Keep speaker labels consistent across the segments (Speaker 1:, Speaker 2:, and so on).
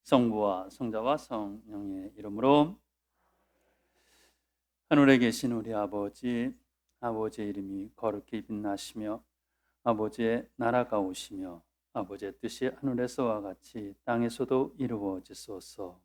Speaker 1: 성부와 성자와 성령의 이름으로. 하늘에 계신 우리 아버지, 아버지의 이름이 거룩히 빛나시며 아버지의 나라가 오시며 아버지의 뜻이 하늘에서와 같이 땅에서도 이루어지소서.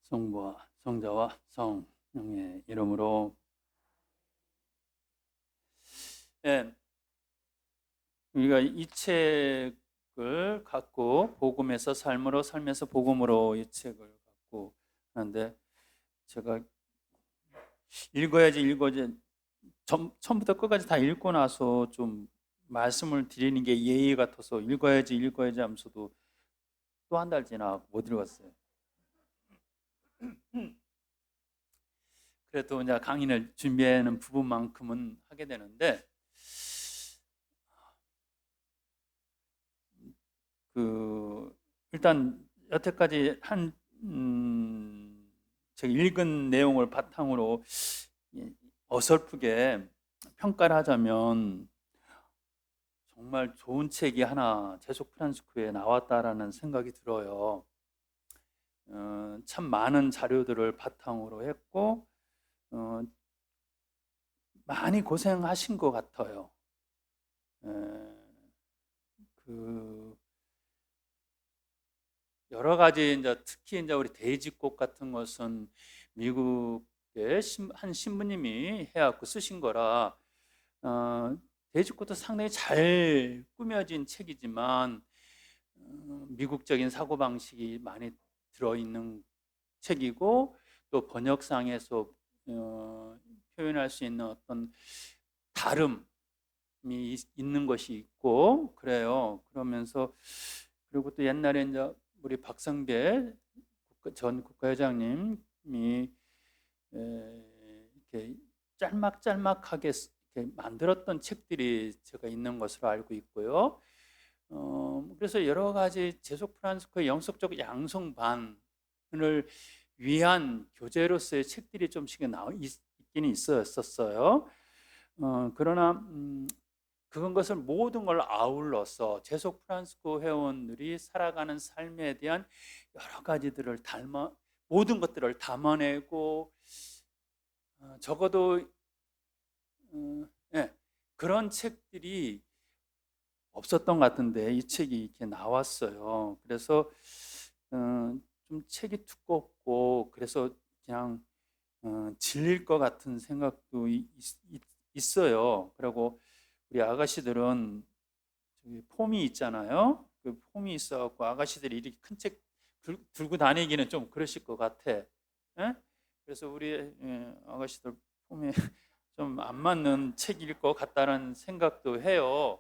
Speaker 1: 성부와 성자와 성령의 이름으로. 예, 우리가 이 책을 갖고 복음에서 삶으로, 삶에서 복음으로 이 책을 갖고 하는데, 제가 읽어야지 처음부터 끝까지 다 읽고 나서 좀 말씀을 드리는 게 예의 같아서 읽어야지 하면서도 또 한 달 지나고 못 읽었어요. 그래도 이제 강의를 준비하는 부분만큼은 하게 되는데, 일단 여태까지 제가 읽은 내용을 바탕으로 어설프게 평가를 하자면 정말 좋은 책이 하나 제속 프란스코에 나왔다라는 생각이 들어요. 참 많은 자료들을 바탕으로 했고 많이 고생하신 것 같아요. 여러 가지 특히 우리 돼지꽃 같은 것은 미국의 한 신부님이 해갖고 쓰신 거라 돼지꽃도 상당히 잘 꾸며진 책이지만 미국적인 사고방식이 많이 들어있는 책이고, 또 번역상에서 표현할 수 있는 어떤 다름이 있는 것이 있고 그래요. 그러면서 그리고 또 옛날에 우리 박성배 전 국가회장님이 이렇게 짤막짤막하게 이렇게 만들었던 책들이 제가 있는 것으로 알고 있고요. 그래서 여러 가지 제속 프란스코의 영성적 양성반을 위한 교재로서의 책들이 좀씩 있기는 있었어요. 그러나 그런 것을 모든 걸 아울러서 제속 프란스코 회원들이 살아가는 삶에 대한 여러 가지들을 모든 것들을 담아내고 적어도 그런 책들이 없었던 것 같은데 이 책이 이렇게 나왔어요. 그래서 좀 책이 두껍고 그래서 그냥 질릴 것 같은 생각도 있어요. 그리고 우리 아가씨들은 폼이 있잖아요. 그 폼이 있어갖고 아가씨들이 이렇게 큰 책 들고 다니기는 좀 그러실 것 같아. 예? 그래서 우리 아가씨들 폼에 좀 안 맞는 책일 것 같다는 생각도 해요.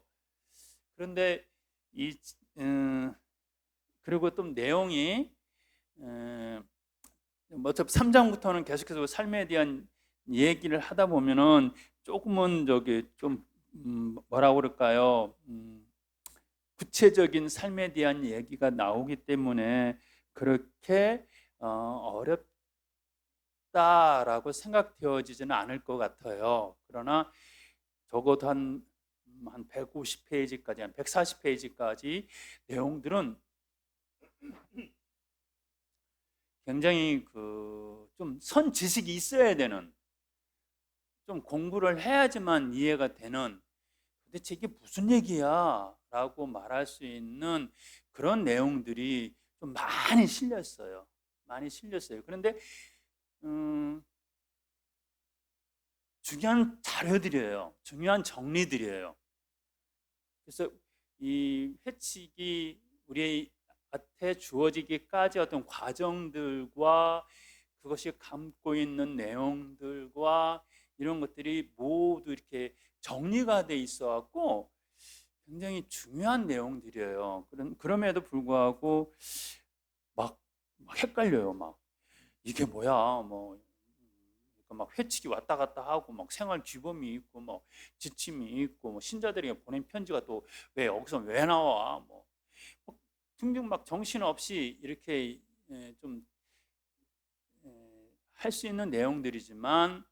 Speaker 1: 그런데 그리고 또 내용이 어차피 3장부터는 계속해서 삶에 대한 얘기를 하다 보면은 조금은 좀 뭐라 그럴까요? 구체적인 삶에 대한 얘기가 나오기 때문에 그렇게 어렵다라고 생각되어지지는 않을 것 같아요. 그러나 적어도 한 150페이지까지, 한 140페이지까지 내용들은 굉장히 좀 선지식이 있어야 되는, 좀 공부를 해야지만 이해가 되는, 도대체 이게 무슨 얘기야? 라고 말할 수 있는 그런 내용들이 좀 많이 실렸어요. 많이 실렸어요. 그런데 중요한 자료들이에요. 중요한 정리들이에요. 그래서 이 회칙이 우리한테 주어지기까지 어떤 과정들과 그것이 감고 있는 내용들과 이런 것들이 모두 이렇게 정리가 돼 있어 갖고 굉장히 중요한 내용들이에요. 그럼에도 불구하고 막 헷갈려요. 막 이게 뭐야? 막 회칙이 왔다 갔다 하고 막 생활 규범이 있고 뭐 지침이 있고 뭐 신자들에게 보낸 편지가 또 왜 여기서 왜 나와? 뭐 둥둥 막 정신없이 이렇게 좀 할 수 있는 내용들이지만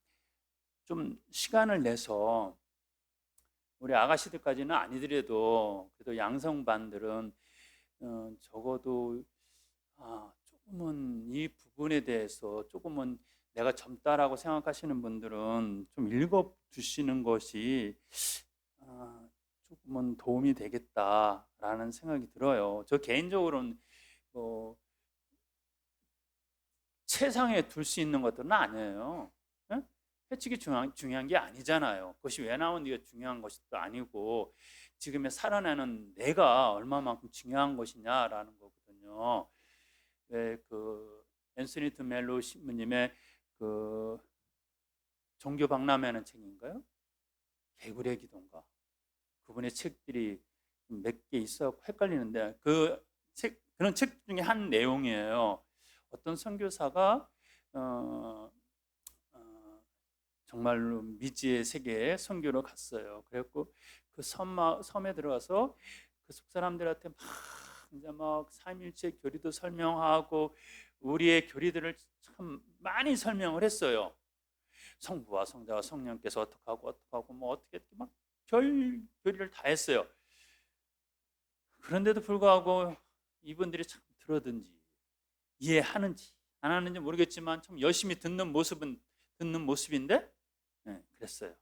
Speaker 1: 좀 시간을 내서 우리 아가씨들까지는 아니더라도 그래도 양성반들은 적어도 조금은 이 부분에 대해서 조금은 내가 젊다라고 생각하시는 분들은 좀 읽어 두시는 것이 조금은 도움이 되겠다라는 생각이 들어요. 저 개인적으로는 뭐 세상에 둘 수 있는 것들은 아니에요. 예? 회칙이 중요한 게 아니잖아요. 그것이 왜 나오는지가 중요한 것도 아니고 지금의 살아내는 내가 얼마만큼 중요한 것이냐라는 거거든요. 왜 그 앤서니 드멜로 신부님의 그 종교 박람회하는 책인가요? 개굴의 기도인가? 그분의 책들이 몇 개 있어 헷갈리는데 그런 책 중에 한 내용이에요. 어떤 선교사가 정말로 미지의 세계에 선교로 갔어요. 그래갖고 그 섬에 들어가서 그 속 사람들한테 막 삼일체 교리도 설명하고 우리의 교리들을 참 많이 설명을 했어요. 성부와 성자와 성령께서 어떻게 하고 뭐 어떻게 막 교리를 다 했어요. 그런데도 불구하고 이분들이 참 들어든지 이해하는지 안 하는지 모르겠지만 참 열심히 듣는 모습인데 그랬어요.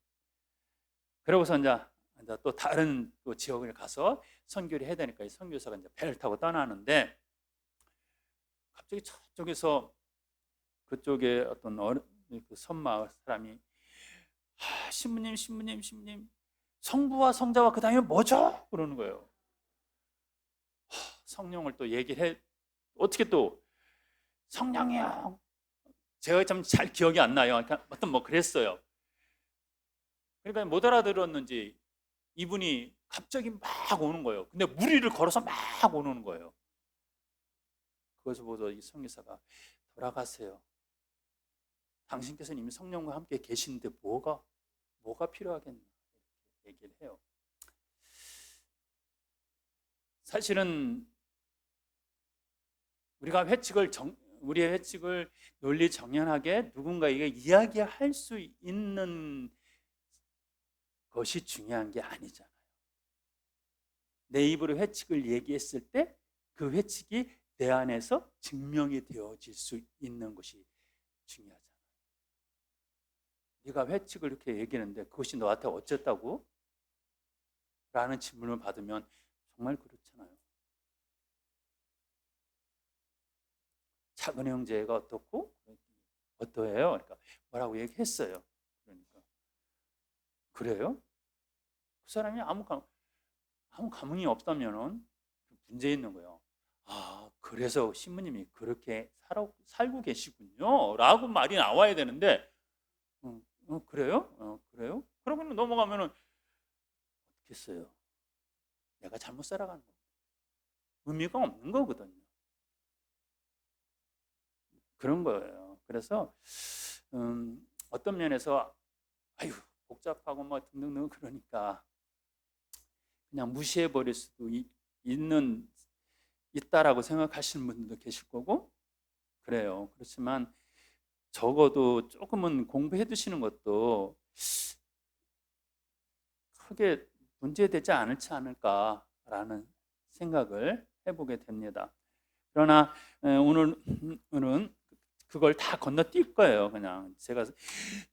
Speaker 1: 그러고서 이제 또 다른 또 지역을 가서 선교를 해야 되니까 이 선교사가 이제 배를 타고 떠나는데 갑자기 저쪽에서 그쪽에 어떤 그 섬마을 사람이 신부님 성부와 성자와 그 다음에 뭐죠? 그러는 거예요. 성령을 또 얘기를 해. 어떻게 또 성령이요. 제가 참 잘 기억이 안 나요. 그러니까 어떤 뭐 그랬어요. 그러니까 못 알아들었는지 이분이 갑자기 막 오는 거예요. 근데 무리를 걸어서 막 오는 거예요. 그것을 보고 이 성교사가 돌아가세요. 당신께서는 이미 성령과 함께 계신데 뭐가 필요하겠나 이렇게 얘기를 해요. 사실은 우리가 우리의 회칙을 논리 정연하게 누군가에게 이야기할 수 있는 것이 중요한 게 아니잖아요. 내 입으로 회칙을 얘기했을 때 그 회칙이 내 안에서 증명이 되어질 수 있는 것이 중요하잖아요. 네가 회칙을 이렇게 얘기하는데 그것이 너한테 어쨌다고? 라는 질문을 받으면 정말 그렇잖아요. 작은 형제가 어떻고? 어떠해요? 그러니까 뭐라고 얘기했어요. 그러니까 그래요? 그 사람이 아무 감흥이 없다면은 문제 있는 거예요. 그래서 신부님이 그렇게 살고 계시군요. 라고 말이 나와야 되는데, 그래요? 그래요? 그러고는 넘어가면은, 어떻게 했어요? 내가 잘못 살아가는 거. 의미가 없는 거거든요. 그런 거예요. 그래서, 어떤 면에서, 아유, 복잡하고 뭐 등등등 그러니까, 그냥 무시해버릴 수도 있다라고 생각하시는 분들도 계실 거고 그래요. 그렇지만 적어도 조금은 공부해 두시는 것도 크게 문제되지 않을지 않을까라는 생각을 해보게 됩니다. 그러나 오늘은 그걸 다 건너뛸 거예요. 그냥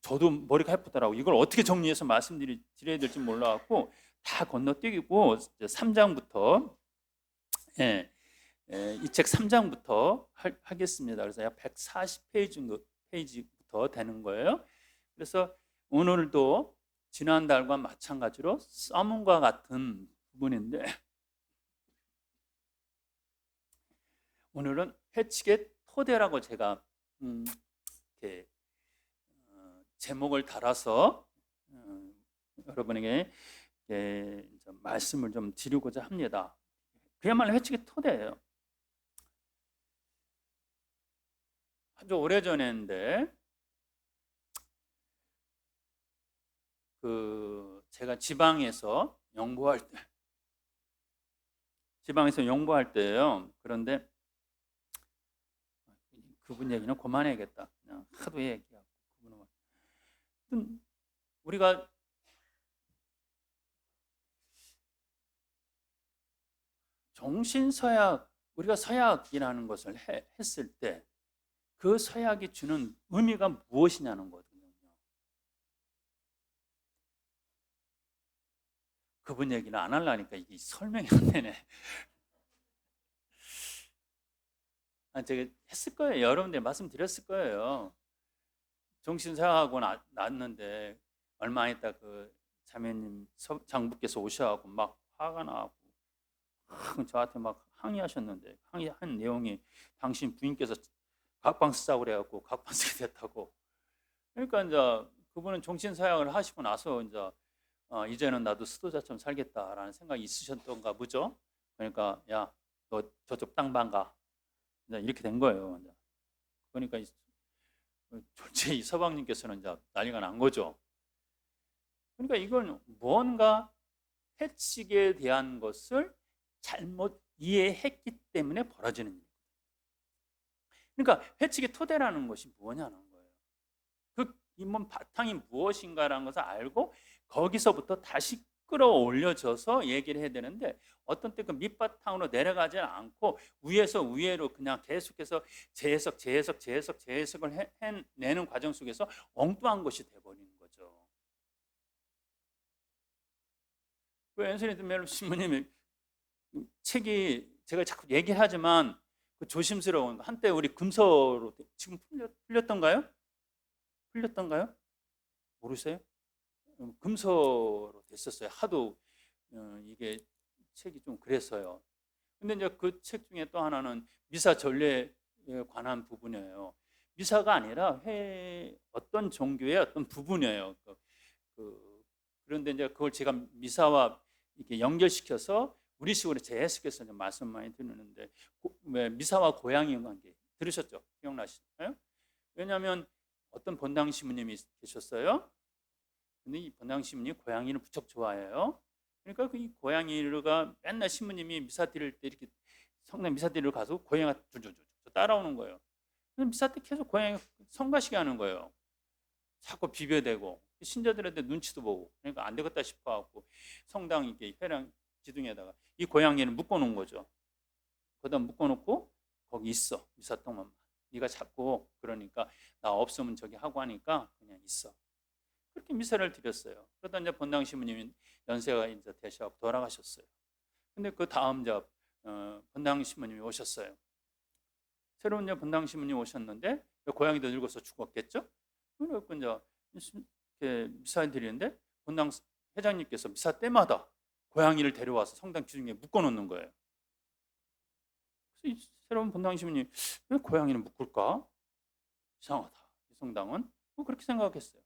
Speaker 1: 저도 머리가 해프더라고. 이걸 어떻게 정리해서 말씀드려야 될지 몰라갖고 다 건너뛰고 3장부터 이 책 3장부터 하겠습니다. 그래서 약 140페이지부터 되는 거예요. 그래서 오늘도 지난달과 마찬가지로 서문과 같은 부분인데 오늘은 회칙의 토대라고 제가 이렇게 제목을 달아서 여러분에게 말씀을 좀 드리고자 합니다. 그야말로 회칙의 토대예요. 아주 오래전인데 제가 지방에서 연구할 때 지방에서 용부할 때예요. 그런데 그분 얘기는 그만해야겠다. 그냥 하도 얘기하고 그분은 하여튼 우리가 정신서약, 우리가 서약이라는 것을 했을 때 그 서약이 주는 의미가 무엇이냐는 거거든요. 그분 얘기는 안 하려니까 이게 설명이 안 되네. 제가 했을 거예요. 여러분들 말씀드렸을 거예요. 정신서약하고 났는데 얼마 안 있다 그 자매님 장부께서 오셔갖고 막 화가 나고 저한테 막 항의하셨는데, 항의한 내용이 당신 부인께서 각방 쓰자고 그래갖고 각방 쓰게 됐다고. 그러니까 이제 그분은 정신사약을 하시고 나서 이제 이제는 나도 수도자처럼 살겠다라는 생각이 있으셨던가 보죠. 그러니까 야, 너 저쪽 땅방 가. 이제 이렇게 된 거예요. 이제. 그러니까 졸지에 이 서방님께서는 이제 난리가 난 거죠. 그러니까 이건 뭔가 해칙에 대한 것을 잘못 이해했기 때문에 벌어지는 일이에요. 그러니까 회칙의 토대라는 것이 뭐냐는 거예요. 그 인문 바탕이 무엇인가라는 것을 알고 거기서부터 다시 끌어올려져서 얘기를 해야 되는데, 어떤 때 그 밑바탕으로 내려가지 않고 위에서 위로 그냥 계속해서 재해석을 해내는 과정 속에서 엉뚱한 것이 돼버리는 거죠. 그 앤서니 멜로 신부님이 책이, 제가 자꾸 얘기를 하지만 그 조심스러운, 한때 우리 금서로 지금 풀렸던가요? 모르세요? 금서로 됐었어요. 하도 이게 책이 좀 그랬어요. 근데 이제 그 책 중에 또 하나는 미사 전례에 관한 부분이에요. 미사가 아니라 어떤 종교의 어떤 부분이에요. 그런데 이제 그걸 제가 미사와 이렇게 연결시켜서 우리식으로 재해석해서 말씀 많이 드리는데, 미사와 고양이 관계 들으셨죠? 기억나시나요? 왜냐하면 어떤 본당 신부님이 계셨어요. 근데 이 본당 신부님이 고양이를 무척 좋아해요. 그러니까 이 고양이가 맨날 신부님이 미사 드릴 때 이렇게 성당 미사 드리러 가서 고양이가 줄줄줄 따라오는 거예요. 미사 때 계속 고양이 성가시게 하는 거예요. 자꾸 비벼대고 신자들한테 눈치도 보고, 그러니까 안 되겠다 싶어갖고 성당 이렇게 회랑 기둥에다가 이 고양이를 묶어놓은 거죠. 거기다 묶어놓고 거기 있어, 미사통만. 네가 자꾸 그러니까 나 없으면 저기 하고 하니까 그냥 있어. 그렇게 미사를 드렸어요. 그러다 이제 본당 신부님이 연세가 이제 되셔서 돌아가셨어요. 근데 그 다음 이제 본당 신부님이 오셨어요. 새로운 이제 본당 신부님이 오셨는데 고양이도 늙어서 죽었겠죠. 그래서 이제 미사 드리는데 본당 회장님께서 미사 때마다 고양이를 데려와서 성당 기둥에 묶어놓는 거예요. 그래서 이 새로운 본당 신부님이 왜 고양이를 묶을까? 이상하다. 이 성당은 그렇게 생각했어요.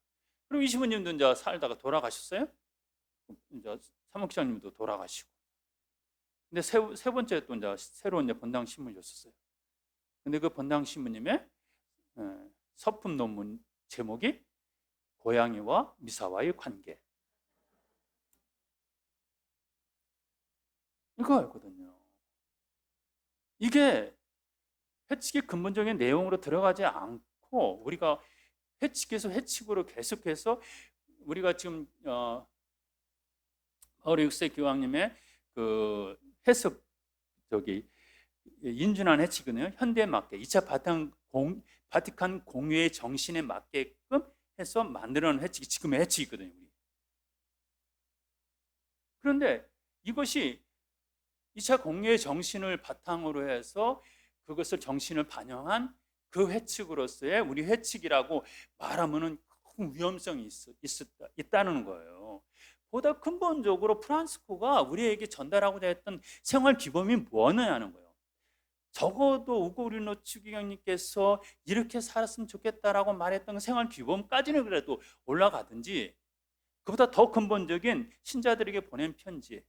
Speaker 1: 그리고 이 신부님도 이제 살다가 돌아가셨어요. 이제 사목장님도 돌아가시고. 근데 세 번째 또 이제 새로운 이제 본당 신부였었어요. 근데 그 본당 신부님의 서품 논문 제목이 고양이와 미사와의 관계. 이거였거든요. 이게 회칙의 근본적인 내용으로 들어가지 않고 우리가 회칙에서 회칙으로 계속해서 우리가 지금 바울 6세 교황님의 그 해석 인준한 회칙은요, 현대에 맞게 2차 바티칸 공유의 정신에 맞게끔 해서 만들어낸 회칙이 지금의 회칙이거든요. 그런데 이것이 2차 공유의 정신을 바탕으로 해서 그것을 정신을 반영한 그 회칙으로서의 우리 회칙이라고 말하면은 큰 위험성이 있다는 거예요. 보다 근본적으로 프란치스코가 우리에게 전달하고자 했던 생활 규범이 뭐냐는 거예요. 적어도 우고리노 추기경님께서 이렇게 살았으면 좋겠다라고 말했던 생활 규범까지는 그래도 올라가든지, 그보다 더 근본적인 신자들에게 보낸 편지,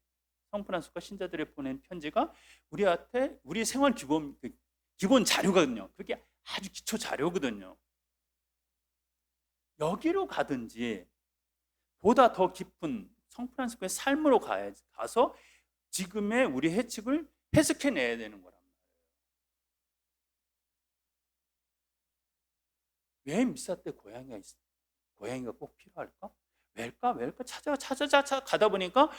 Speaker 1: 성프란시스코가 신자들에게 보낸 편지가 우리한테 우리 생활 규범, 기본 자료거든요. 그게 아주 기초 자료거든요. 여기로 가든지 보다 더 깊은 성프란시스코의 삶으로 가서 지금의 우리 회칙을 해석해내야 되는 거란 말이에요. 왜 미사 때 고양이가 꼭 필요할까? 왜일까? 찾아 가다 보니까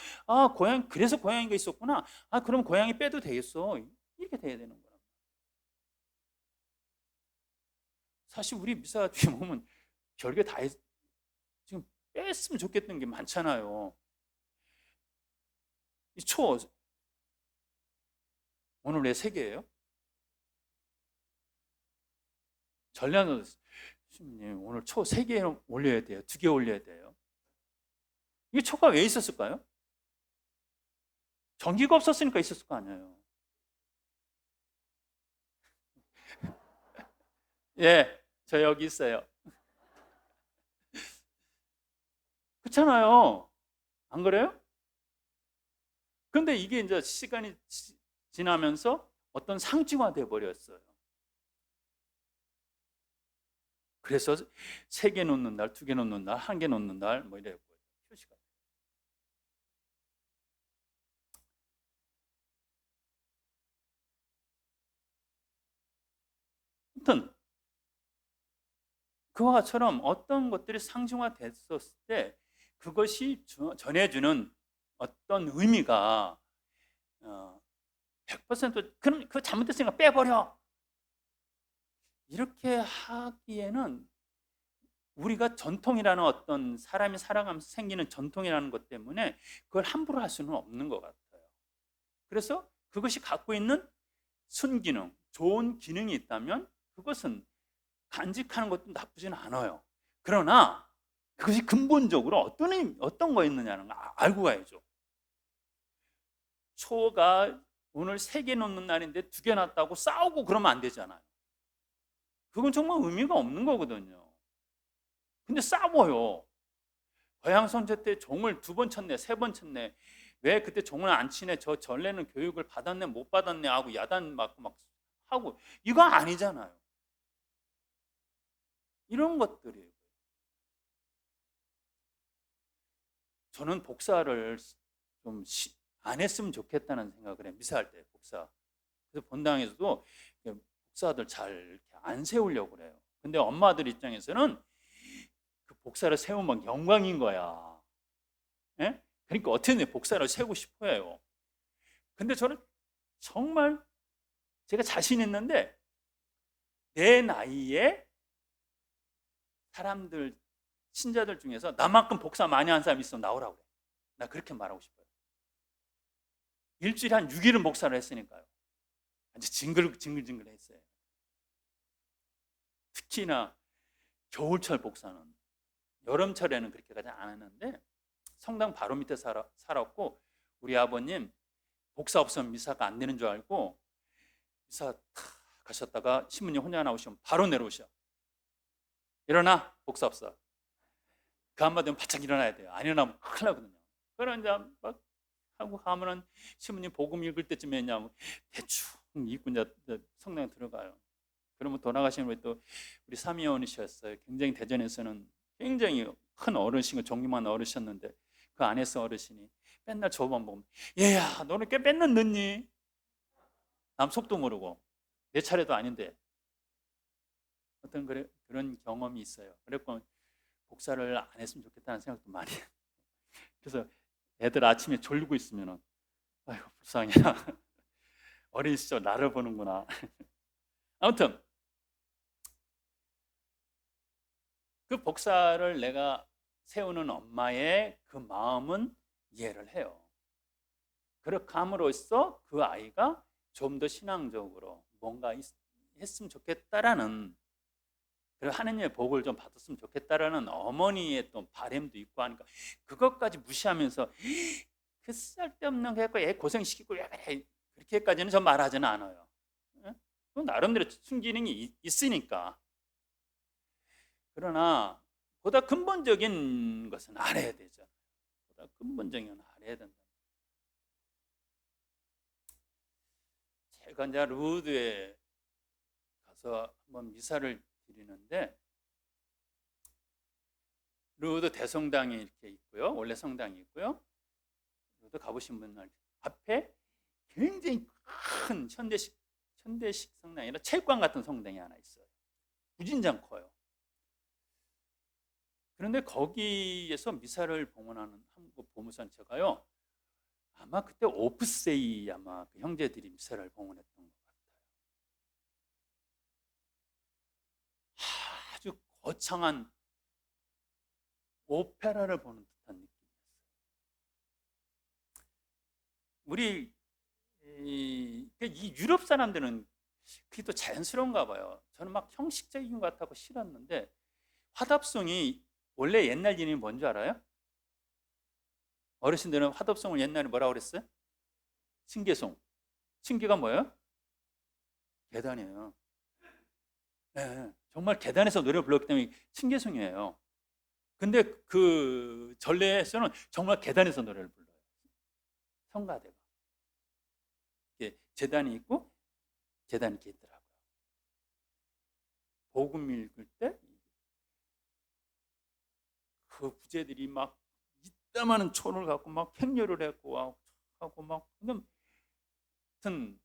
Speaker 1: 그래서 고양이가 있었구나. 그럼 고양이 빼도 되겠어. 이렇게 돼야 되는 거란 말이에요. 사실 우리 미사 뒤에 보면 별게 다 지금 뺐으면 좋겠던 게 많잖아요. 이 초 오늘 왜 3개예요? 전략은 주님 오늘 초 3개 올려야 돼요. 2개 올려야 돼요. 이게 초가 왜 있었을까요? 전기가 없었으니까 있었을 거 아니에요. 예, 저 여기 있어요. 그렇잖아요. 안 그래요? 근데 이게 이제 시간이 지나면서 어떤 상징화돼 버렸어요. 그래서 3개 놓는 날, 2개 놓는 날, 1개 놓는 날, 뭐 이래요. 표시가. 아무튼 그와 같처럼 어떤 것들이 상징화됐었을 때 그것이 전해주는 어떤 의미가 100% 그럼 그 잘못됐으니까 빼버려. 이렇게 하기에는 우리가 전통이라는 어떤 사람이 살아가면서 생기는 전통이라는 것 때문에 그걸 함부로 할 수는 없는 것 같아요. 그래서 그것이 갖고 있는 순기능, 좋은 기능이 있다면 그것은 간직하는 것도 나쁘진 않아요. 그러나 그것이 근본적으로 어떤 거였느냐는 걸 알고 가야죠. 초가 오늘 3개 놓는 날인데 2개 놨다고 싸우고 그러면 안 되잖아요. 그건 정말 의미가 없는 거거든요. 근데 싸워요. 거양선제 때 종을 2번 쳤네, 3번 쳤네. 왜 그때 종을 안 치네? 저 전례는 교육을 받았네, 못 받았네 하고 야단 맞고 막 하고 이거 아니잖아요. 이런 것들이에요. 저는 복사를 좀 안 했으면 좋겠다는 생각을 해요. 미사할 때 복사. 그래서 본당에서도 복사들 잘 이렇게 안 세우려고 그래요. 근데 엄마들 입장에서는 그 복사를 세우면 영광인 거야. 예? 그러니까 어떻게든 복사를 세우고 싶어 해요. 근데 저는 정말 제가 자신 있는데 내 나이에 사람들 신자들 중에서 나만큼 복사 많이 한 사람이 있으면 나오라고 그래. 나 그렇게 말하고 싶어요. 일주일에 한 6일은 복사를 했으니까요. 아주 징글징글 했어요. 특히나 겨울철 복사는 여름철에는 그렇게까지 안 하는데 성당 바로 밑에 살았고 우리 아버님 복사 없으면 미사가 안 되는 줄 알고 미사 가셨다가 신부님 혼자 나오시면 바로 내려오셔. 일어나, 복사 없어. 그 한마디면 바짝 일어나야 돼요. 안 일어나면 큰일 나거든요. 그러나 이제 막 하고 가면은 신부님 복음 읽을 때쯤에 그냥 대충 읽고 이제 성당에 들어가요. 그러면 돌아가신 분이 또 우리 삼위어른이셨어요. 굉장히 대전에서는 굉장히 큰 어르신이고 존경한 어르셨는데 그 안에서 어르신이 맨날 저만 보면 얘야 너는 꽤 맨날 늦니? 남 속도 모르고 내 차례도 아닌데 어떤 그런 경험이 있어요. 그래서 복사를 안 했으면 좋겠다는 생각도 많이 해요. 그래서 애들 아침에 졸고 있으면 아이고 불쌍해. 어린 시절 나를 보는구나. 아무튼 그 복사를 내가 세우는 엄마의 그 마음은 이해를 해요. 그렇게 함으로써 그 아이가 좀 더 신앙적으로 뭔가 했으면 좋겠다라는 그리고 하느님의 복을 좀 받았으면 좋겠다라는 어머니의 또 바람도 있고 하니까 그것까지 무시하면서 그 쓸데없는 거 애 고생시키고 그렇게까지는 전 말하지는 않아요. 나름대로 순기능이 있으니까. 그러나 보다 근본적인 것은 알아야 되죠. 보다 근본적인 건 알아야 된다. 제가 이제 루드에 가서 한번 미사를 드리는데 루드 대성당이 이렇게 있고요. 원래 성당이 있고요. 루드 가보신 분들 앞에 굉장히 큰 현대식 성당이 아니라 체육관 같은 성당이 하나 있어요. 무진장 커요. 그런데 거기에서 미사를 봉헌하는 한국 보무선 제가요, 아마 그때 오프세이 아마 그 형제들이 미사를 봉헌했던 것 같아요. 아주 거창한 오페라를 보는 듯한 느낌이었어요. 우리 이 유럽 사람들은 그게 또 자연스러운가 봐요. 저는 막 형식적인 것 같다고 싫었는데, 화답송이 원래 옛날 이름이 뭔지 알아요? 어르신들은 화답송을 옛날에 뭐라고 그랬어요? 층계송. 층계가 뭐예요? 계단이에요. 네, 정말 계단에서 노래 불렀기 때문에 층계송이에요. 근데 그 전래에서는 정말 계단에서 노래를 불러요. 성가대가. 제단이 있고 계단이 이렇게 있더라고요. 복음 읽을 때 그 부제들이 막 이따마는 초를 갖고 막 행렬을 하고 막 하여튼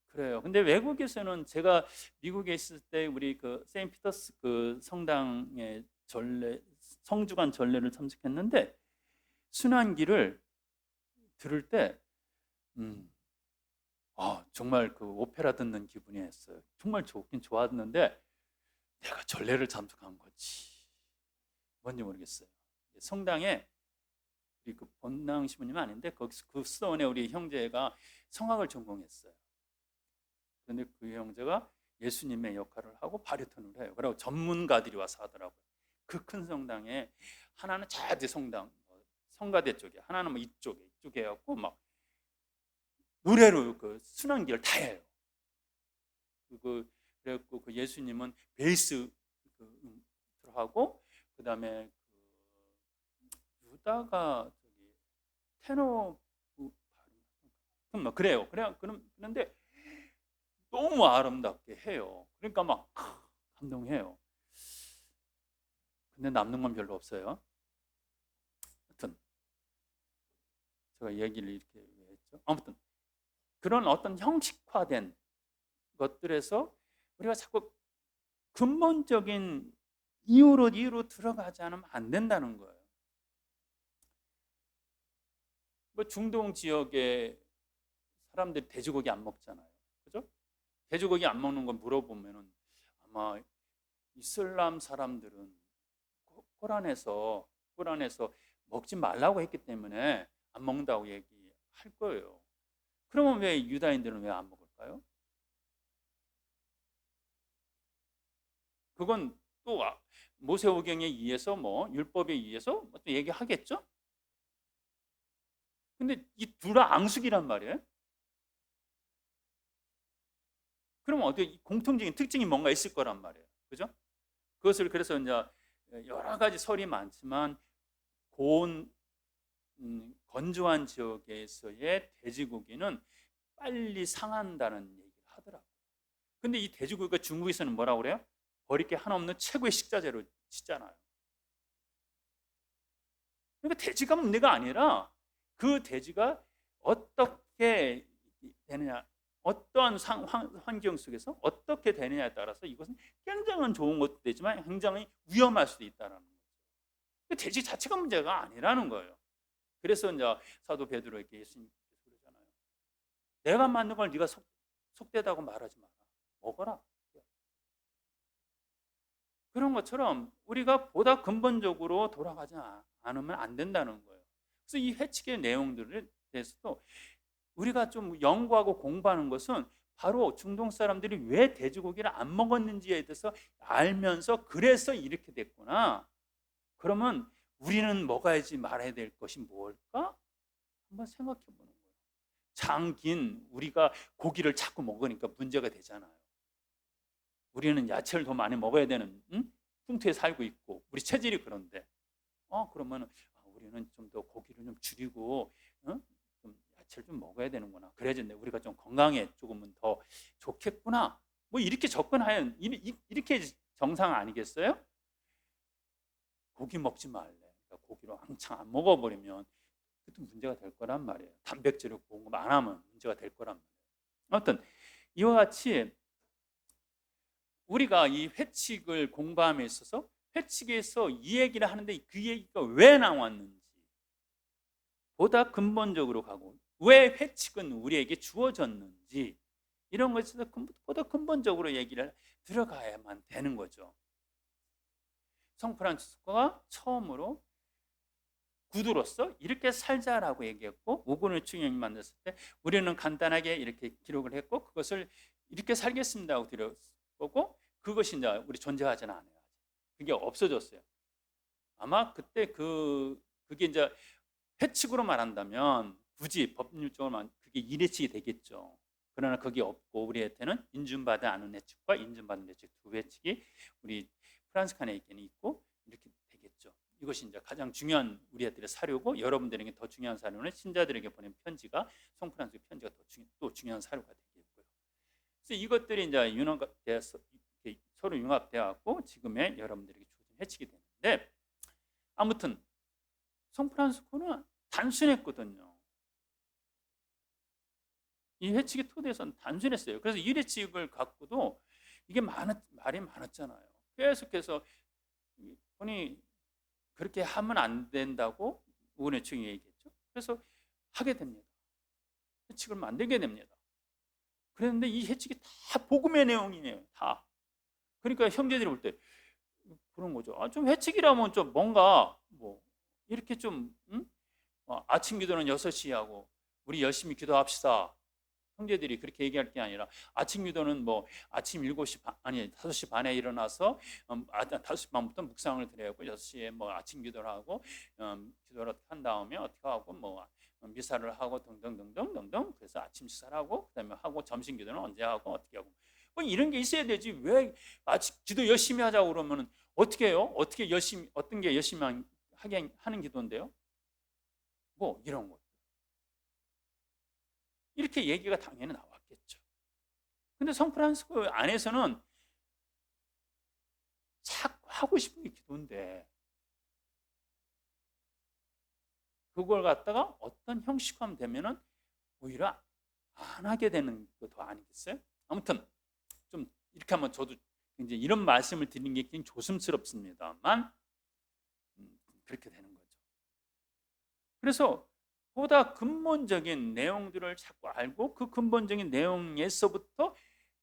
Speaker 1: 그래요. 근데 외국에서는 제가 미국에 있을 때 우리 그 세인트 피터스 그 성당의 성주간 전례를 참석했는데, 순환기를 들을 때 정말 그 오페라 듣는 기분이었어요. 정말 좋긴 좋았는데 내가 전례를 참석한 거지 뭔지 모르겠어요. 성당에 우리 그 본당 신부님 아닌데 거기서 그 수도원에 우리 형제가 성악을 전공했어요. 그런데 그 형제가 예수님의 역할을 하고 바리톤을 해요. 그리고 전문가들이 와서 하더라고요. 그 큰 성당에 하나는 자대 성당 성가대 쪽에, 하나는 뭐 이쪽에 해갖고 막 노래로 그 순환기를 다 해요. 그래갖고 그 예수님은 베이스 하고, 그 다음에 그 유다가 테너 뭐 그래요. 그런데 너무 아름답게 해요. 그러니까 막 감동해요. 근데 남는 건 별로 없어요. 하여튼 제가 얘기를 이렇게 했죠. 아무튼 그런 어떤 형식화된 것들에서 우리가 자꾸 근본적인 이유로 들어가지 않으면 안 된다는 거예요. 뭐 중동 지역에 사람들이 돼지고기 안 먹잖아요. 그죠? 돼지고기 안 먹는 거 물어보면은 아마 이슬람 사람들은 코란에서 먹지 말라고 했기 때문에 안 먹는다고 얘기할 거예요. 그러면 왜 유다인들은 왜 안 먹을까요? 그건 또 모세오경에 의해서 뭐 율법에 의해서 또 얘기하겠죠? 근데 이 둘 다 앙숙이란 말이에요. 그러면 어떻게 공통적인 특징이 뭔가 있을 거란 말이에요. 그죠? 그것을 그래서 이제 여러 가지 설이 많지만 고온 건조한 지역에서의 돼지고기는 빨리 상한다는 얘기를 하더라고요. 근데 이 돼지고기가 중국에서는 뭐라고 그래요? 버릴 게 하나 없는 최고의 식자재로 치잖아요. 그러니까 돼지가 문제가 아니라 그 돼지가 어떻게 되느냐, 어떠한 환경 속에서 어떻게 되느냐에 따라서 이것은 굉장히 좋은 것도 되지만 굉장히 위험할 수도 있다는 거죠. 돼지 자체가 문제가 아니라는 거예요. 그래서 이제 사도 베드로에게 예수님께서 그러잖아요. 내가 만든 걸 네가 속되다고 말하지 마라. 먹어라. 그런 것처럼 우리가 보다 근본적으로 돌아가지 않으면 안 된다는 거예요. 그래서 이 회칙의 내용들에 대해서도 우리가 좀 연구하고 공부하는 것은 바로 중동 사람들이 왜 돼지고기를 안 먹었는지에 대해서 알면서 그래서 이렇게 됐구나. 그러면 우리는 먹어야지 말아야 될 것이 뭘까? 한번 생각해 보는 거예요. 장긴 우리가 고기를 자꾸 먹으니까 문제가 되잖아요. 우리는 야채를 더 많이 먹어야 되는 풍토에 살고 있고 우리 체질이 그런데 그러면 우리는 좀 더 고기를 좀 줄이고 좀 야채를 좀 먹어야 되는구나. 그래야지 우리가 좀 건강에 조금은 더 좋겠구나. 뭐 이렇게 접근하면 이렇게 정상 아니겠어요? 고기 먹지 말래. 그러니까 고기를 왕창 안 먹어버리면 그것도 문제가 될 거란 말이에요. 단백질을 공급 안 하면 문제가 될 거란 말이에요. 아무튼 이와 같이 우리가 이 회칙을 공부함에 있어서 회칙에서 이 얘기를 하는데 그 얘기가 왜 나왔는지 보다 근본적으로 가고, 왜 회칙은 우리에게 주어졌는지 이런 것에서 보다 근본적으로 얘기를 들어가야만 되는 거죠. 성프란치스코가 처음으로 구두로서 이렇게 살자라고 얘기했고, 오건을 중형이 만났을 때 우리는 간단하게 이렇게 기록을 했고 그것을 이렇게 살겠습니다 하고 드렸고, 그것이 이제 우리 존재하지는 않아요. 그게 없어졌어요. 아마 그때 그게 이제 회칙으로 말한다면 굳이 법률적으로 그게 일회칙이 되겠죠. 그러나 그게 없고 우리한테는 인준받지 않은 회칙과 인준받은 회칙 두 회칙이 우리 프란스칸에게는 있고 이렇게 되겠죠. 이것이 이제 가장 중요한 우리들의 사료고, 여러분들에게 더 중요한 사료는 신자들에게 보낸 편지가, 송프란스 편지가 또 중요한 사료가 되겠고요. 그래서 이것들이 이제 융합돼서 서로 융합되었고 지금의 여러분들에게 주어진 회칙이 되는데, 아무튼 송프란스코는 단순했거든요. 이 회칙의 토대에서는 단순했어요. 그래서 이 회칙을 갖고도 이게 말이 많았잖아요. 계속해서 본인이 그렇게 하면 안 된다고 의원회 측이 얘기했죠. 그래서 하게 됩니다. 회칙을 만들게 됩니다. 그런데 이 회칙이 다 복음의 내용이에요. 다. 그러니까 형제들이 볼 때 그런 거죠. 좀 회칙이라면 좀 뭔가 뭐 이렇게 좀 아침 기도는 6시에 하고 우리 열심히 기도합시다. 형제들이 그렇게 얘기할 게 아니라 아침 기도는 뭐 아침 7시 반, 아니 5시 반에 일어나서 5시 반부터 묵상을 드려야 하고 6시에 뭐 아침 기도를 하고 기도를 한 다음에 어떻게 하고 뭐 미사를 하고 등등등등등등. 그래서 아침 식사를 하고 그다음에 하고 점심 기도는 언제 하고 어떻게 하고 뭐 이런 게 있어야 되지. 왜 아침 기도 열심히 하자고 그러면은 어떻게 해요? 어떻게 열심히, 어떤 게 열심히 하게 하는 기도인데요? 뭐 이런 거. 이렇게 얘기가 당연히 나왔겠죠. 근데 성프란시스코 안에서는 자꾸 하고 싶은 게 기도인데 그걸 갖다가 어떤 형식화하면 되면은 오히려 안 하게 되는 것도 아니겠어요? 아무튼 좀 이렇게 하면 저도 이제 이런 말씀을 드리는 게 굉장히 조심스럽습니다만 그렇게 되는 거죠. 그래서 보다 근본적인 내용들을 자꾸 알고 그 근본적인 내용에서부터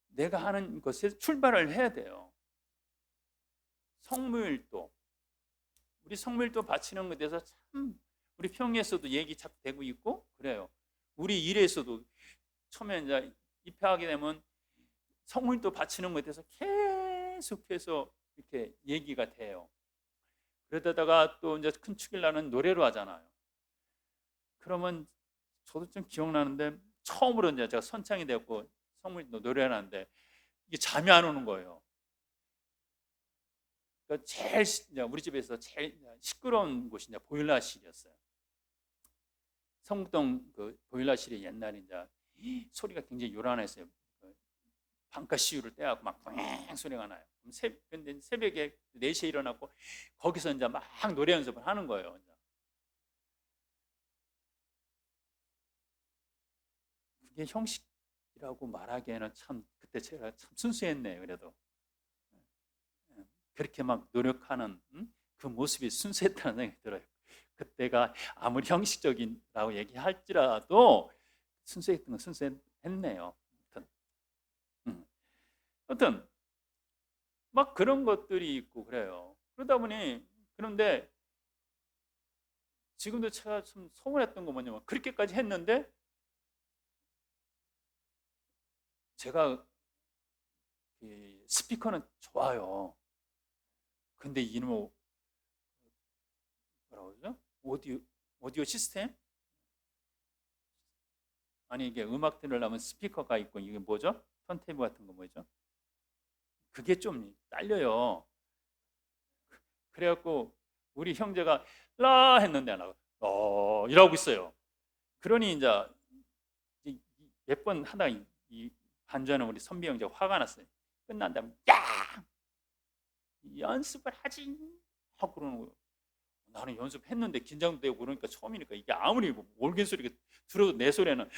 Speaker 1: 내가 하는 것에 출발을 해야 돼요. 성물도, 우리 성물도 바치는 것에 대해서 참 우리 평에서도 얘기 자꾸 되고 있고 그래요. 우리 일에서도 처음에 이제 입회하게 되면 성물도 바치는 것에 대해서 계속해서 이렇게 얘기가 돼요. 그러다가 또 이제 큰 축일날은 노래로 하잖아요. 그러면 저도 좀 기억나는데 처음으로 이제 제가 선창이 되었고 성물도 노래를 하는데 이게 잠이 안 오는 거예요. 그러니까 제일 우리 집에서 제일 시끄러운 곳이 이제 보일러실이었어요. 성북동 그 보일러실이 옛날에 이제 소리가 굉장히 요란했어요. 방가 시유를 떼갖고 막 뻥 소리가 나요. 근데 새벽에 4시에 일어났고 거기서 이제 막 노래 연습을 하는 거예요. 그게 형식이라고 말하기에는 참 그때 제가 참 순수했네요. 그래도 그렇게 막 노력하는 그 모습이 순수했다는 생각이 들어요. 그때가 아무리 형식적이라고 얘기할지라도 순수했던 건 순수했네요. 하여튼 막 그런 것들이 있고 그래요. 그러다 보니 그런데 지금도 제가 좀 소문했던 거 뭐냐면 그렇게까지 했는데 제가 스피커는 좋아요. 근데 이놈 뭐라고 그러죠? 오디오 시스템? 아니 이게 음악 들으려면 스피커가 있고 이게 뭐죠? 턴테이블 같은 거 뭐죠? 그게 좀 딸려요. 그래갖고 우리 형제가 라 했는데 안 하고 이러고 있어요. 그러니 이제 몇 번 하다가 이 반주하는 우리 선비 형제가 화가 났어요. 끝난 다음에 야! 연습을 하지 하고 그러는 거예요. 나는 연습했는데 긴장되고 그러니까 처음이니까 이게 아무리 뭐 올겐 소리가 들어도 내 소리는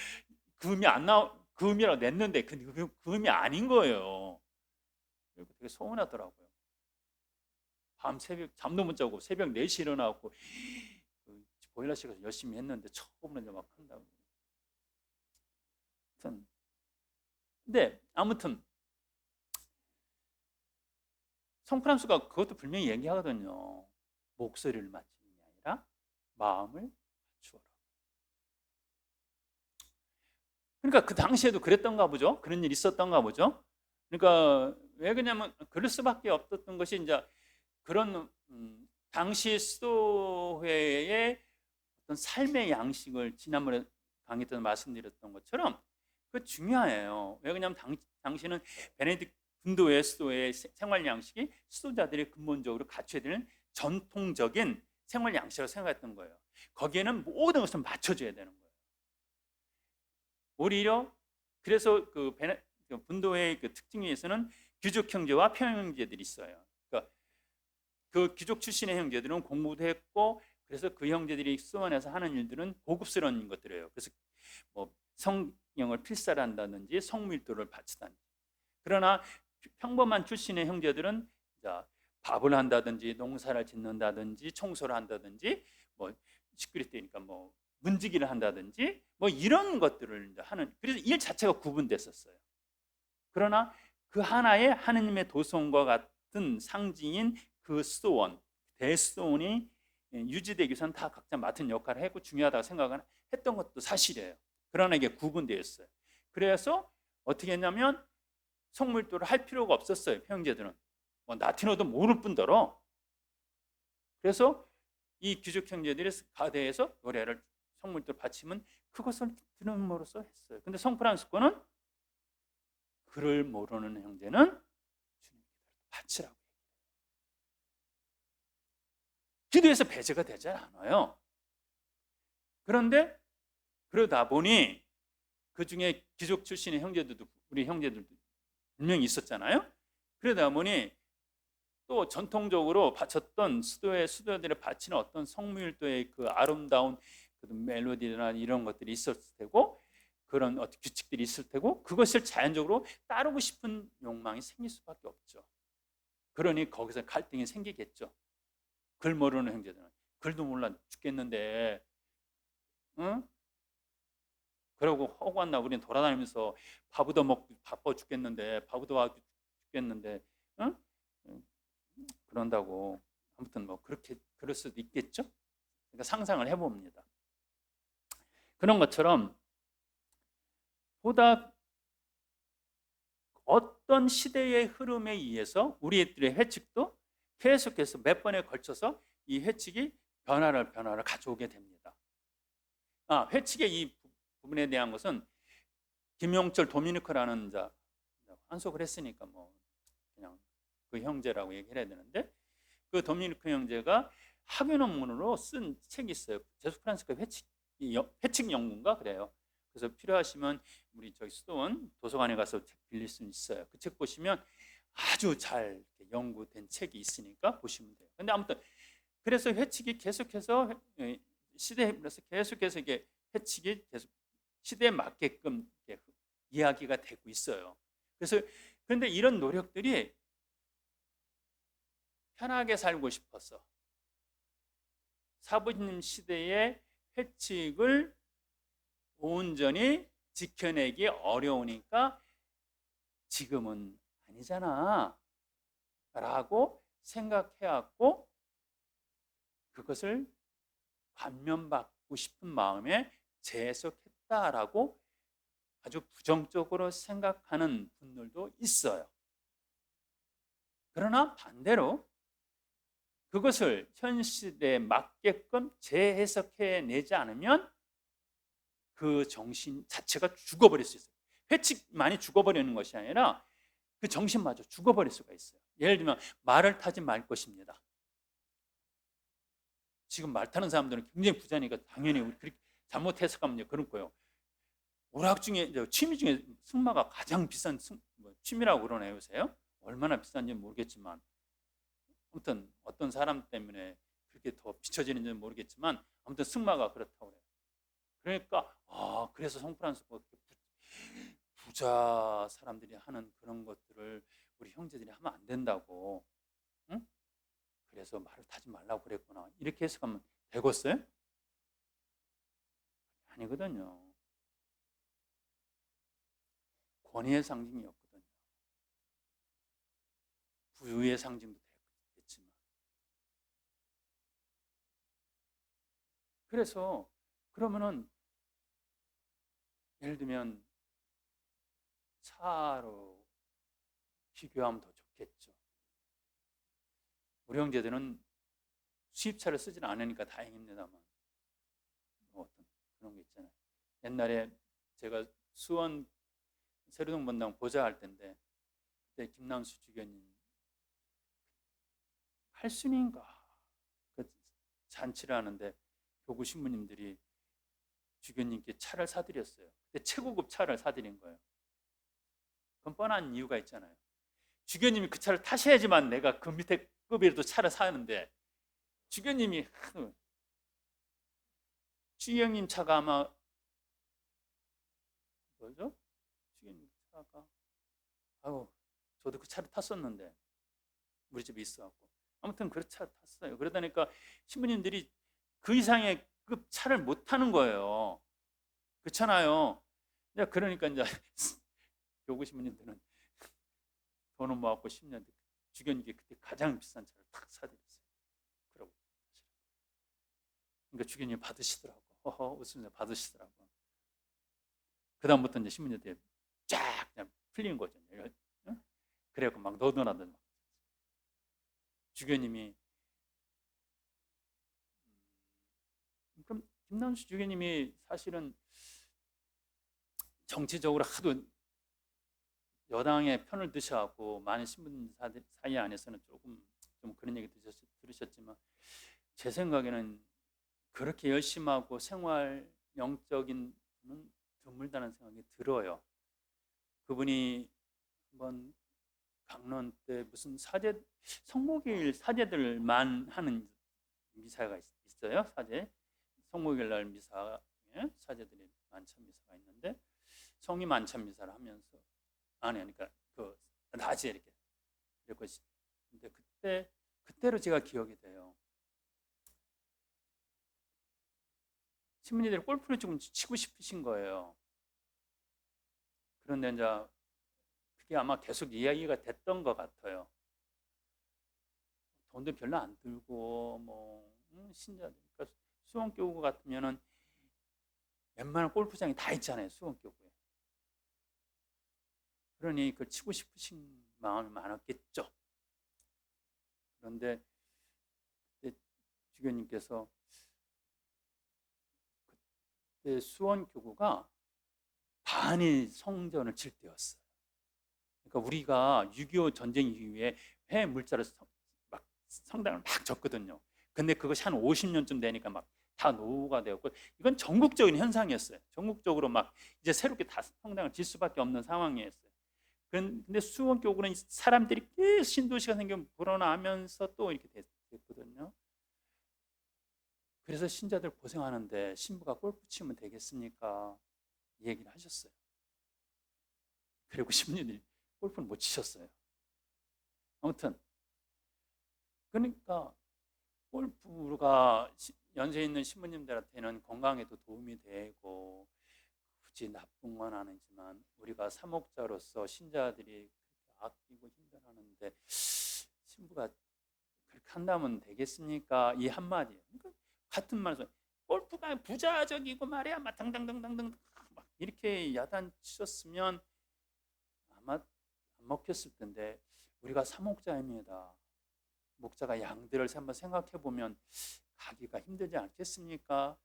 Speaker 1: 그 음이 안 나오 그 음이라고 냈는데 그 음이 아닌 거예요. 그리고 되게 서운하더라고요. 밤 새벽 잠도 못 자고 새벽 4시에 일어나고 그 보일러실에서 열심히 했는데 처음으로 이제 막 한다고. 근데 아무튼 성프란스가 그것도 분명히 얘기하거든요. 목소리를 맞추는 게 아니라 마음을 맞추어라. 그러니까 그 당시에도 그랬던가 보죠. 그런 일이 있었던가 보죠. 그러니까 왜 그러냐면 그럴 수밖에 없었던 것이 이제 그런 당시 수도회의 어떤 삶의 양식을 지난번에 강의 때 말씀드렸던 것처럼 그 중요해요. 왜 그러냐면 당시는 베네딕트 분도의 수도의 생활 양식이 수도자들이 근본적으로 갖춰야 되는 전통적인 생활 양식이라고 생각했던 거예요. 거기에는 모든 것을 맞춰줘야 되는 거예요. 오히려 그래서 그 분도의 그 특징 중에서는 귀족 형제와 평형 형제들이 있어요. 그러니까 그 귀족 출신의 형제들은 공부도 했고 그래서 그 형제들이 수원에서 하는 일들은 고급스러운 것들이에요. 그래서 뭐 성령을 필사한다든지 성밀도를 바치다든지. 그러나 평범한 출신의 형제들은 밥을 한다든지 농사를 짓는다든지 청소를 한다든지 뭐 시끄릴 때니까 뭐 문지기를 한다든지 뭐 이런 것들을 하는, 그래서 일 자체가 구분됐었어요. 그러나 그 하나의 하느님의 도성과 같은 상징인 그 수도원, 대수도원이 유지되기 위해서는 다 각자 맡은 역할을 했고 중요하다고 생각을 했던 것도 사실이에요. 그러나 이게 구분되었어요. 그래서 어떻게 했냐면 성물도를 할 필요가 없었어요. 형제들은 뭐 라틴어도 모를 뿐더러. 그래서 이 귀족 형제들이 가대에서 노래를 성물도를 바치면 그것을 들음으로써 했어요. 근데 성프란시스코는 글을 모르는 형제는 주님께 바치라고 해요. 기도에서 배제가 되지 않아요. 그런데 그러다 보니 그 중에 귀족 출신의 형제들도, 우리 형제들도 분명히 있었잖아요. 그러다 보니 또 전통적으로 바쳤던 수도들이 바치는 어떤 성밀도의 그 아름다운 그 멜로디나 이런 것들이 있었을 테고 그런 어떤 규칙들이 있을 테고 그것을 자연적으로 따르고 싶은 욕망이 생길 수밖에 없죠. 그러니 거기서 갈등이 생기겠죠. 글 모르는 형제들은 글도 몰라 죽겠는데, 응? 그러고 허구한 날 우리는 돌아다니면서 밥도 먹고 바빠 죽겠는데, 밥도 하고 죽겠는데, 응? 그런다고. 아무튼 뭐 그렇게 그럴 수도 있겠죠. 그러니까 상상을 해봅니다. 그런 것처럼 보다 어떤 시대의 흐름에 의해서 우리들의 회칙도 계속해서 몇 번에 걸쳐서 이 회칙이 변화를 가져오게 됩니다. 회칙의 이 부분에 대한 것은 김용철 도미니크라는 자 한속을 했으니까 뭐 그냥 그 형제라고 얘기를 해야 되는데, 그 도미니크 형제가 학위 논문으로 쓴 책이 있어요. 제수 프란스코 회칙 연구인가 그래요. 그래서 필요하시면 우리 저기 수도원 도서관에 가서 책 빌릴 수 있어요. 그 책 보시면 아주 잘 연구된 책이 있으니까 보시면 돼요. 근데 아무튼 그래서 회칙이 계속해서 시대에서 계속해서 이게 회칙이 계속 시대에 맞게끔 이야기가 되고 있어요. 그래서 그런데 이런 노력들이 편하게 살고 싶어서 사부님 시대의 회칙을 온전히 지켜내기 어려우니까 지금은 아니잖아 라고 생각해왔고 그것을 감면받고 싶은 마음에 재해석했다라고 아주 부정적으로 생각하는 분들도 있어요. 그러나 반대로 그것을 현 시대에 맞게끔 재해석해내지 않으면 그 정신 자체가 죽어버릴 수 있어요. 회칙만이 죽어버리는 것이 아니라 그 정신마저 죽어버릴 수가 있어요. 예를 들면 말을 타지 말 것입니다. 지금 말 타는 사람들은 굉장히 부자니까 당연히 그렇게 잘못 해석하면 그런 거예요. 오락 중에 취미 중에 승마가 가장 비싼 취미라고 그러네요. 요새요. 얼마나 비싼지 모르겠지만 아무튼 어떤 사람 때문에 그렇게 더 비춰지는지는 모르겠지만 아무튼 승마가 그렇다고 그래요. 그러니까 그래서 성프란스가 부자 사람들이 하는 그런 것들을 우리 형제들이 하면 안 된다고, 응? 그래서 말을 타지 말라고 그랬구나, 이렇게 해석하면 되겠어요? 아니거든요. 권위의 상징이었거든요. 부유의 상징도 됐지만. 그래서 그러면은 예를 들면 차로 비교하면 더 좋겠죠. 우리 형제들은 수입차를 쓰지는 않으니까 다행입니다만, 뭐 어떤 그런 게 있잖아요. 옛날에 제가 수원 세류동 본당 보좌할 때인데, 그때 김남수 주교님 8순인가 그 잔치를 하는데 교구 신부님들이 주교님께 차를 사드렸어요. 그때 최고급 차를 사드린 거예요. 그건 뻔한 이유가 있잖아요. 주교님이 그 차를 타셔야지만 내가 그 밑에 급이라도 차를 사는데, 주교님이 주영님 차가 아마 뭐죠? 주교님 차가 저도 그 차를 탔었는데 우리 집에 있어갖고 아무튼 그 차 탔어요. 그러다니까 신부님들이 그 이상의 급 차를 못 타는 거예요. 그렇잖아요. 그러니까 이제 교구 신부님들은 돈은 모았고 10년 주교님께 그때 가장 비싼 차를 탁 사드렸어요. 그러고 그러니까 주교님 받으시더라고. 웃으면서 받으시더라고. 그 다음부터 이제 신부님들이 쫙 그냥 풀린 거죠. 응? 그래갖고 막 너도나도 주교님이 그럼 김남수 주교님이 사실은 정치적으로 하도 여당의 편을 드셔갖고 많은 신분 사이 안에서는 조금 좀 그런 얘기 들으셨지만, 제 생각에는 그렇게 열심히 하고 생활 영적인 분은 드물다는 생각이 들어요. 그분이 한번 강론 때 무슨 성목일 사제들만 하는 미사가 있어요. 성목일 날 미사 중에 사제들이 만찬 미사가 있는데, 성이 만찬 미사를 하면서 그러니까 그 낮에 이렇게 그랬고, 근데 그때로 제가 기억이 돼요. 신부님들이 골프를 조금 치고 싶으신 거예요. 그런데 이제 그게 아마 계속 이야기가 됐던 것 같아요. 돈도 별로 안 들고 신자들, 그러니까 수원교구 같으면은 웬만한 골프장이 다 있잖아요, 수원교구에. 그러니 그걸 치고 싶으신 마음이 많았겠죠. 그런데 그때 주교님께서 그때 수원교구가 반이 성전을 칠 때였어요. 그러니까 우리가 6.25 전쟁 이후에 폐 물자를 막 성당을 막 졌거든요. 근데 그것이 한 50년쯤 되니까 막 다 노후가 되었고, 이건 전국적인 현상이었어요. 전국적으로 막 이제 새롭게 다 성당을 질 수밖에 없는 상황이었어요. 근데 수원교구는 사람들이 계속 신도시가 생기면 불어나면서 또 이렇게 됐거든요. 그래서 신자들 고생하는데 신부가 골프 치면 되겠습니까? 이 얘기를 하셨어요. 그리고 신부님들이 골프는 못 치셨어요. 아무튼 그러니까 골프가 연세 있는 신부님들한테는 건강에도 도움이 되고 굳이 나쁜 건 아니지만, 우리가 사목자로서 신자들이 그렇게 아끼고 힘들어하는데 신부가 그렇게 한다면 되겠습니까? 이 한마디예요. 그러니까 같은 말에서 골프가 부자적이고 말이야 막 당당당당당 막 이렇게 야단치셨으면 아마 안 먹혔을 텐데, 우리가 사목자입니다. 목자가 양들을 한번 생각해 보면 가기가 힘들지 않겠습니까?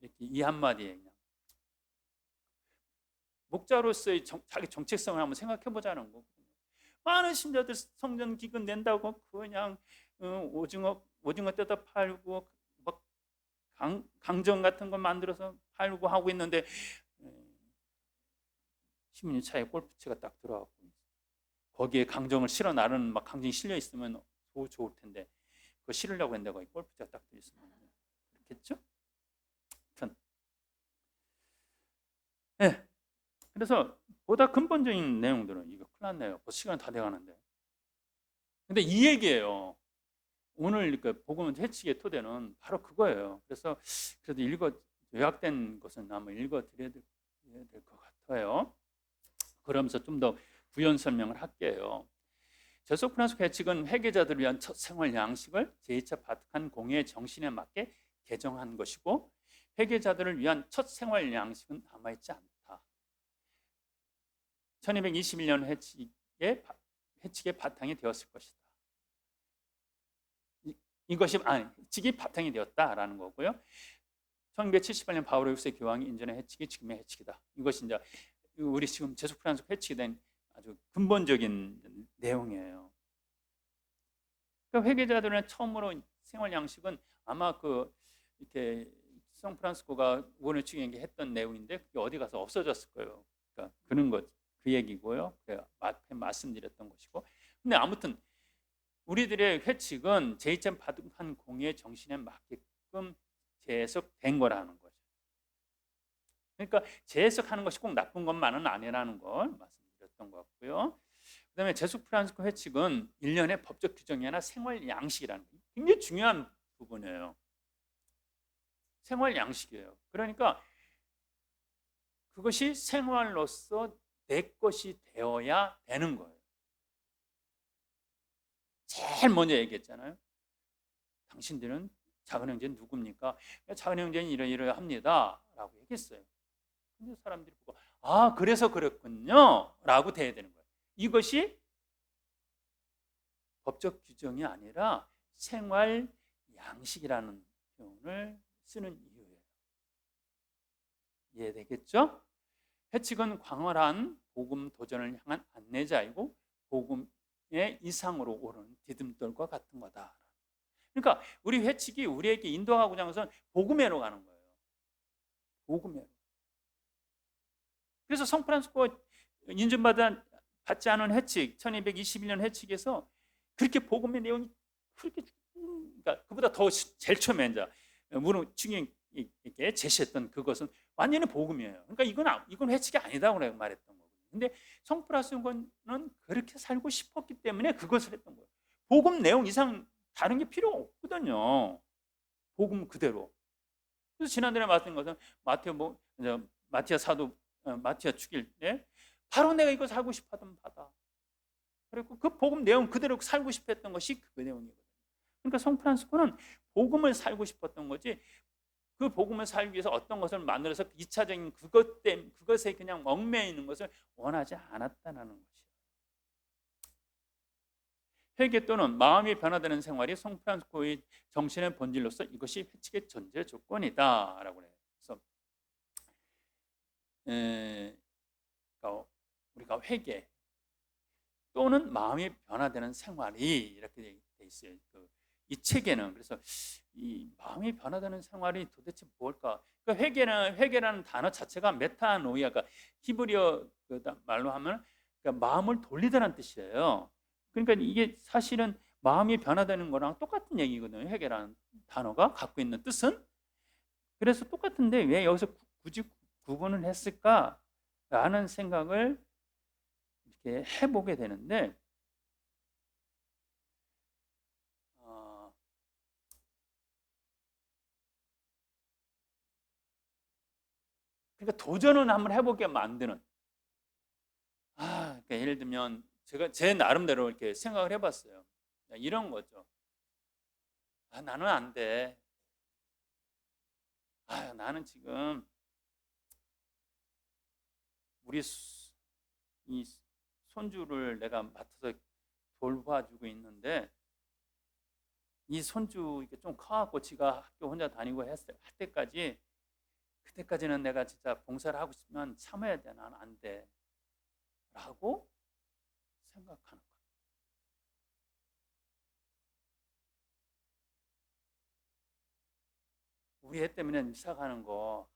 Speaker 1: 이렇게 이 한마디에 그냥 목자로서의 자기 정체성을 한번 생각해 보자는 거거든요. 많은 신자들 성전 기금 낸다고 그냥 오징어 뜯어 팔고 막 강정 같은 거 만들어서 팔고 하고 있는데, 신부님 차에 골프채가 딱 들어가고 거기에 강정을 실어 나르는 막 강정이 실려 있으면 좋을 텐데, 그거 실으려고 했는데 거기 골프장 딱 돼 있으면 그렇겠죠? 하여튼 네. 그래서 보다 근본적인 내용들은 이거 큰일 났네요. 벌써 시간 다 돼가는데. 근데 이 얘기예요. 오늘 그 복음 해치기의 토대는 바로 그거예요. 그래서 그래도 요약된 것은 한번 읽어드려야 될 것 같아요. 그러면서 좀 더 부연 설명을 할게요. 제속 프란시스코 해칙은 회계자들을 위한 첫 생활 양식을 제2차 바티칸 공회의 정신에 맞게 개정한 것이고, 회계자들을 위한 첫 생활 양식은 남아있지 않다. 1221년 해칙의 바탕이 되었을 것이다. 이것이 해칙이 바탕이 되었다라는 거고요. 1978년 바오로 6세 교황이 인정한 해칙이 지금의 해칙이다. 이것이 이제 우리 지금 제속 프란시스코 해칙에 대한 아주 근본적인 내용이에요. 그러니까 회계자들은 처음으로 생활 양식은 아마 이렇게 성 프란시스코가 원을 추경했던 내용인데 그게 어디 가서 없어졌을 거예요. 그러니까 그런 것, 그 얘기고요. 앞에 말씀드렸던 것이고. 근데 아무튼 우리들의 회칙은 제2차 바티칸 공회의 정신에 맞게끔 재해석된 거라는 거죠. 그러니까 재해석하는 것이 꼭 나쁜 것만은 아니라는 걸 말씀드렸던 것 같고요. 그 다음에 제속 프란시스코 회칙은 일련의 법적 규정이 아니라 생활 양식이라는 게 굉장히 중요한 부분이에요. 생활 양식이에요. 그러니까 그것이 생활로서 내 것이 되어야 되는 거예요. 제일 먼저 얘기했잖아요. 당신들은 작은 형제는 누굽니까? 작은 형제는 이러이러합니다 라고 얘기했어요. 근데 사람들이 보고 그래서 그랬군요 라고 돼야 되는 거예요. 이것이 법적 규정이 아니라 생활 양식이라는 표현을 쓰는 이유예요. 이해되겠죠? 해칙은 광활한 복음 도전을 향한 안내자이고 복음의 이상으로 오르는 디딤돌과 같은 거다. 그러니까 우리 회칙이 우리에게 인도하고자 하는 것은 복음회로 가는 거예요. 복음회로. 그래서 성 프란시스코 인정받지 않은 회칙, 1221년 회칙에서 그렇게 복음의 내용이 그렇게 그러니까 그보다 더 제일 처음에 이제 무릎 충격있게 제시했던 그것은 완전히 복음이에요. 그러니까 이건 회칙이 아니다고 말했던 거거든요. 근데 성 프란시스코는 그렇게 살고 싶었기 때문에 그것을 했던 거예요. 복음 내용 이상 다른 게 필요 없거든요. 복음 그대로. 그래서 지난번에 말씀드린 것은 마티아 사도 마티아 축일 때 바로 내가 이거 살고 싶었던 바다. 그리고 그 복음 내용 그대로 살고 싶었던 것이 그 내용이거든요. 그러니까 성 프란시스코는 복음을 살고 싶었던 거지 그 복음을 살기 위해서 어떤 것을 만들어서 2차적인 그것에 그냥 얽매여 있는 것을 원하지 않았다는 것이에요. 회개 또는 마음이 변화되는 생활이 성 프란시스코의 정신의 본질로서 이것이 회칙의 전제 조건이다라고 해요. 그래서 우리가 회개 또는 마음이 변화되는 생활이 이렇게 돼 있어요. 이 책에는 그래서 이 마음이 변화되는 생활이 도대체 뭘까? 그러니까 회개라는 단어 자체가 메타노이아가 히브리어 말로 하면 그러니까 마음을 돌리다는 뜻이에요. 그러니까 이게 사실은 마음이 변화되는 거랑 똑같은 얘기거든요. 회개라는 단어가 갖고 있는 뜻은. 그래서 똑같은데 왜 여기서 굳이 구분을 했을까라는 생각을 이렇게 해보게 되는데 그러니까 도전은 한번 해보게 만드는 그러니까 예를 들면 제가 제 나름대로 이렇게 생각을 해봤어요. 이런 거죠. 나는 안 돼. 나는 지금 우리 이 손주를 내가 맡아서 돌봐주고 있는데 이 손주 이렇게 좀 커갖고 지가 학교 혼자 다니고 할 때까지 그때까지는 내가 진짜 봉사를 하고 싶으면 참아야 돼. 나는 안 돼. 라고 생각하는 거예요. 우리 애 때문에 미사 가는 거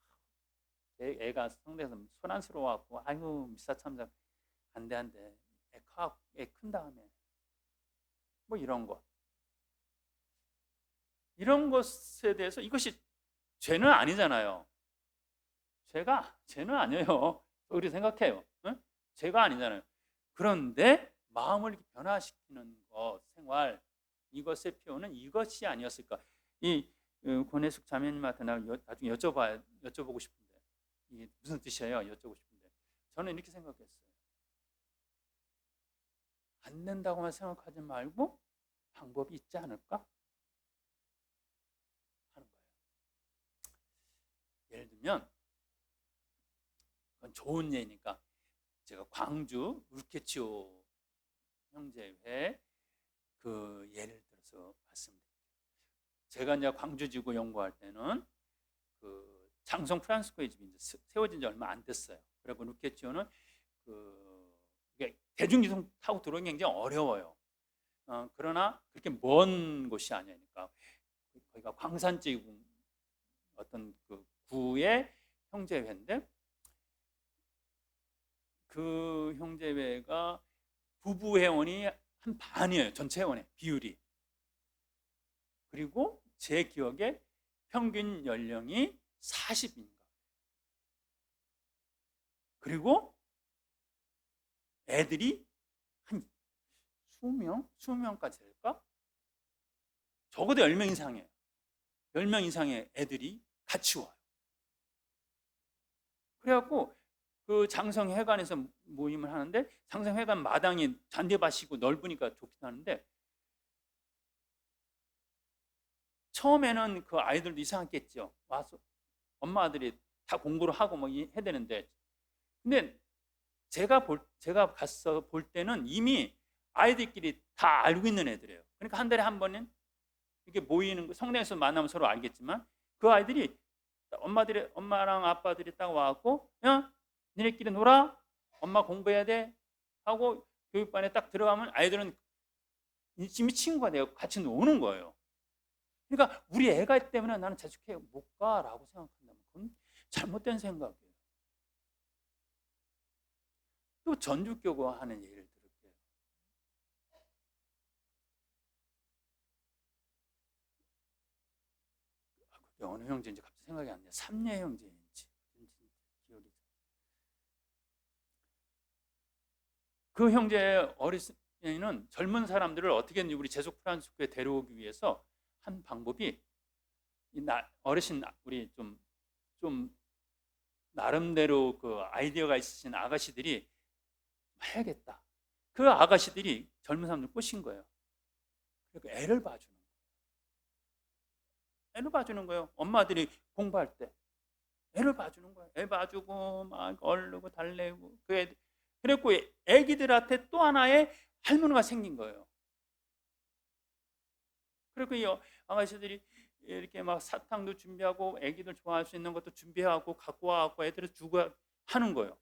Speaker 1: 애가 성대에서 소란스러워갖고 아이고 미사 참자 안 돼. 애 큰 다음에 뭐 이런 거. 이런 것에 대해서 이것이 죄는 아니잖아요. 죄는 아니에요. 우리 생각해요. 응? 죄가 아니잖아요. 그런데 마음을 변화시키는 것, 생활, 이것의 표현은 이것이 아니었을까? 이 권혜숙 자매님한테 나중에 여쭤보고 싶은데 이게 무슨 뜻이에요? 여쭤보고 싶은데 저는 이렇게 생각했어요. 안 된다고만 생각하지 말고 방법이 있지 않을까? 하는 거예요. 예를 들면 그건 좋은 예니까 제가 광주 울케치오 형제회 그 예를 들어서 말씀드릴게요. 제가 이제 광주지구 연구할 때는 그 장성 프란스코의 집이 이제 세워진 지 얼마 안 됐어요. 그리고 루케치오는 그 대중교통 타고 들어오는 게 굉장히 어려워요. 그러나 그렇게 먼 곳이 아니니까 거기가 광산지구 어떤 그 구의 형제회인데 그 형제회가 부부 회원이 한 반이에요. 전체 회원의 비율이. 그리고 제 기억에 평균 연령이 40인가. 그리고 애들이 한 20명? 20명까지 될까? 적어도 10명 이상이에요. 10명 이상의 애들이 같이 와요. 그래갖고 그 장성회관에서 모임을 하는데 장성회관 마당이 잔디밭이고 넓으니까 좋긴 하는데 처음에는 그 아이들도 이상했겠죠. 와서 엄마들이 다 공부를 하고 뭐 해야 되는데 근데 제가 가서 볼 때는 이미 아이들끼리 다 알고 있는 애들이에요. 그러니까 한 달에 한 번은 이렇게 모이는 거 성당에서 만나면 서로 알겠지만 그 아이들이 엄마랑 아빠들이 딱 와갖고 야 니네끼리 놀아 엄마 공부해야 돼 하고 교육반에 딱 들어가면 아이들은 이미 친구가 되고 같이 노는 거예요. 그러니까 우리 애가 있기 때문에 나는 재촉해 못 가라고 생각한다면 그건 잘못된 생각이에요. 또 전주교구 하는 예를 들을게요. 그게 어느 형제인지 갑자기 생각이 안 나요. 삼례 형제인지 기억이. 그 형제의 어린이는 젊은 사람들을 어떻게든지 우리 제속 프란스교에 데려오기 위해서 한 방법이 어르신 우리 좀 나름대로 그 아이디어가 있으신 아가씨들이 해야겠다. 그 아가씨들이 젊은 사람들 꼬신 거예요. 그러니까 애를 봐주는 거예요. 애를 봐주는 거예요. 엄마들이 공부할 때 애를 봐주는 거예요. 애 봐주고 막 얼르고 달래고 그 애들. 그랬고 애기들한테 또 하나의 할머니가 생긴 거예요. 그리고 이 아가씨들이 이렇게 막 사탕도 준비하고 애기들 좋아할 수 있는 것도 준비하고 갖고 와갖고 애들을 주고 하는 거예요.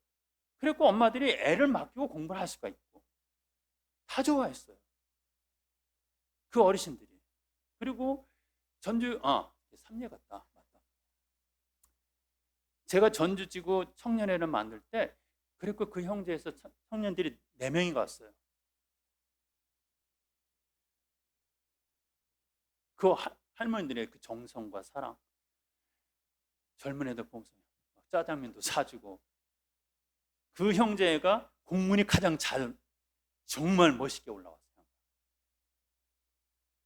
Speaker 1: 그리고 엄마들이 애를 맡기고 공부를 할 수가 있고 다 좋아했어요. 그 어르신들이. 그리고 삼례 같다. 맞다. 제가 전주지구 청년회를 만들 때 그리고 그 형제에서 청년들이 4명이 갔어요. 그 할머니들의 그 정성과 사랑, 젊은 애들 보면서 짜장면도 사주고 그 형제가 공문이 가장 정말 멋있게 올라왔어요.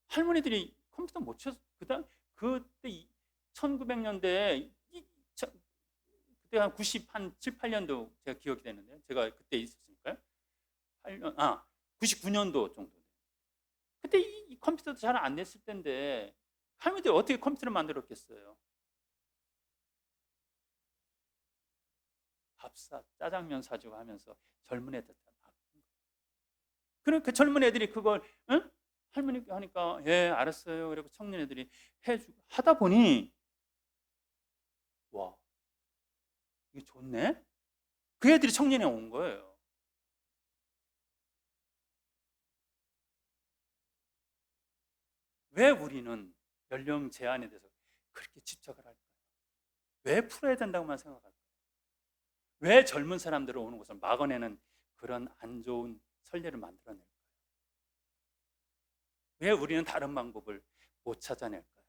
Speaker 1: 할머니들이 컴퓨터 못 쳤어. 그때 1900년대에 그때 한 97, 8년도 제가 기억이 되는데 제가 그때 있었으니까요. 99년도 정도. 그때 이 컴퓨터도 잘 안 됐을 때인데 할머니들이 어떻게 컴퓨터를 만들었겠어요? 짜장면 사주고 하면서 젊은 애들 그러니까 젊은 애들이 그걸 할머니 하니까 예 알았어요. 그리고 청년 애들이 해주고 하다 보니 와 이게 좋네. 그 애들이 청년에 온 거예요. 왜 우리는 연령 제한에 대해서 그렇게 집착을 할까요? 왜 풀어야 된다고만 생각할까요? 왜 젊은 사람들을 오는 것을 막아내는 그런 안 좋은 선례를 만들어낼까요? 왜 우리는 다른 방법을 못 찾아낼까요?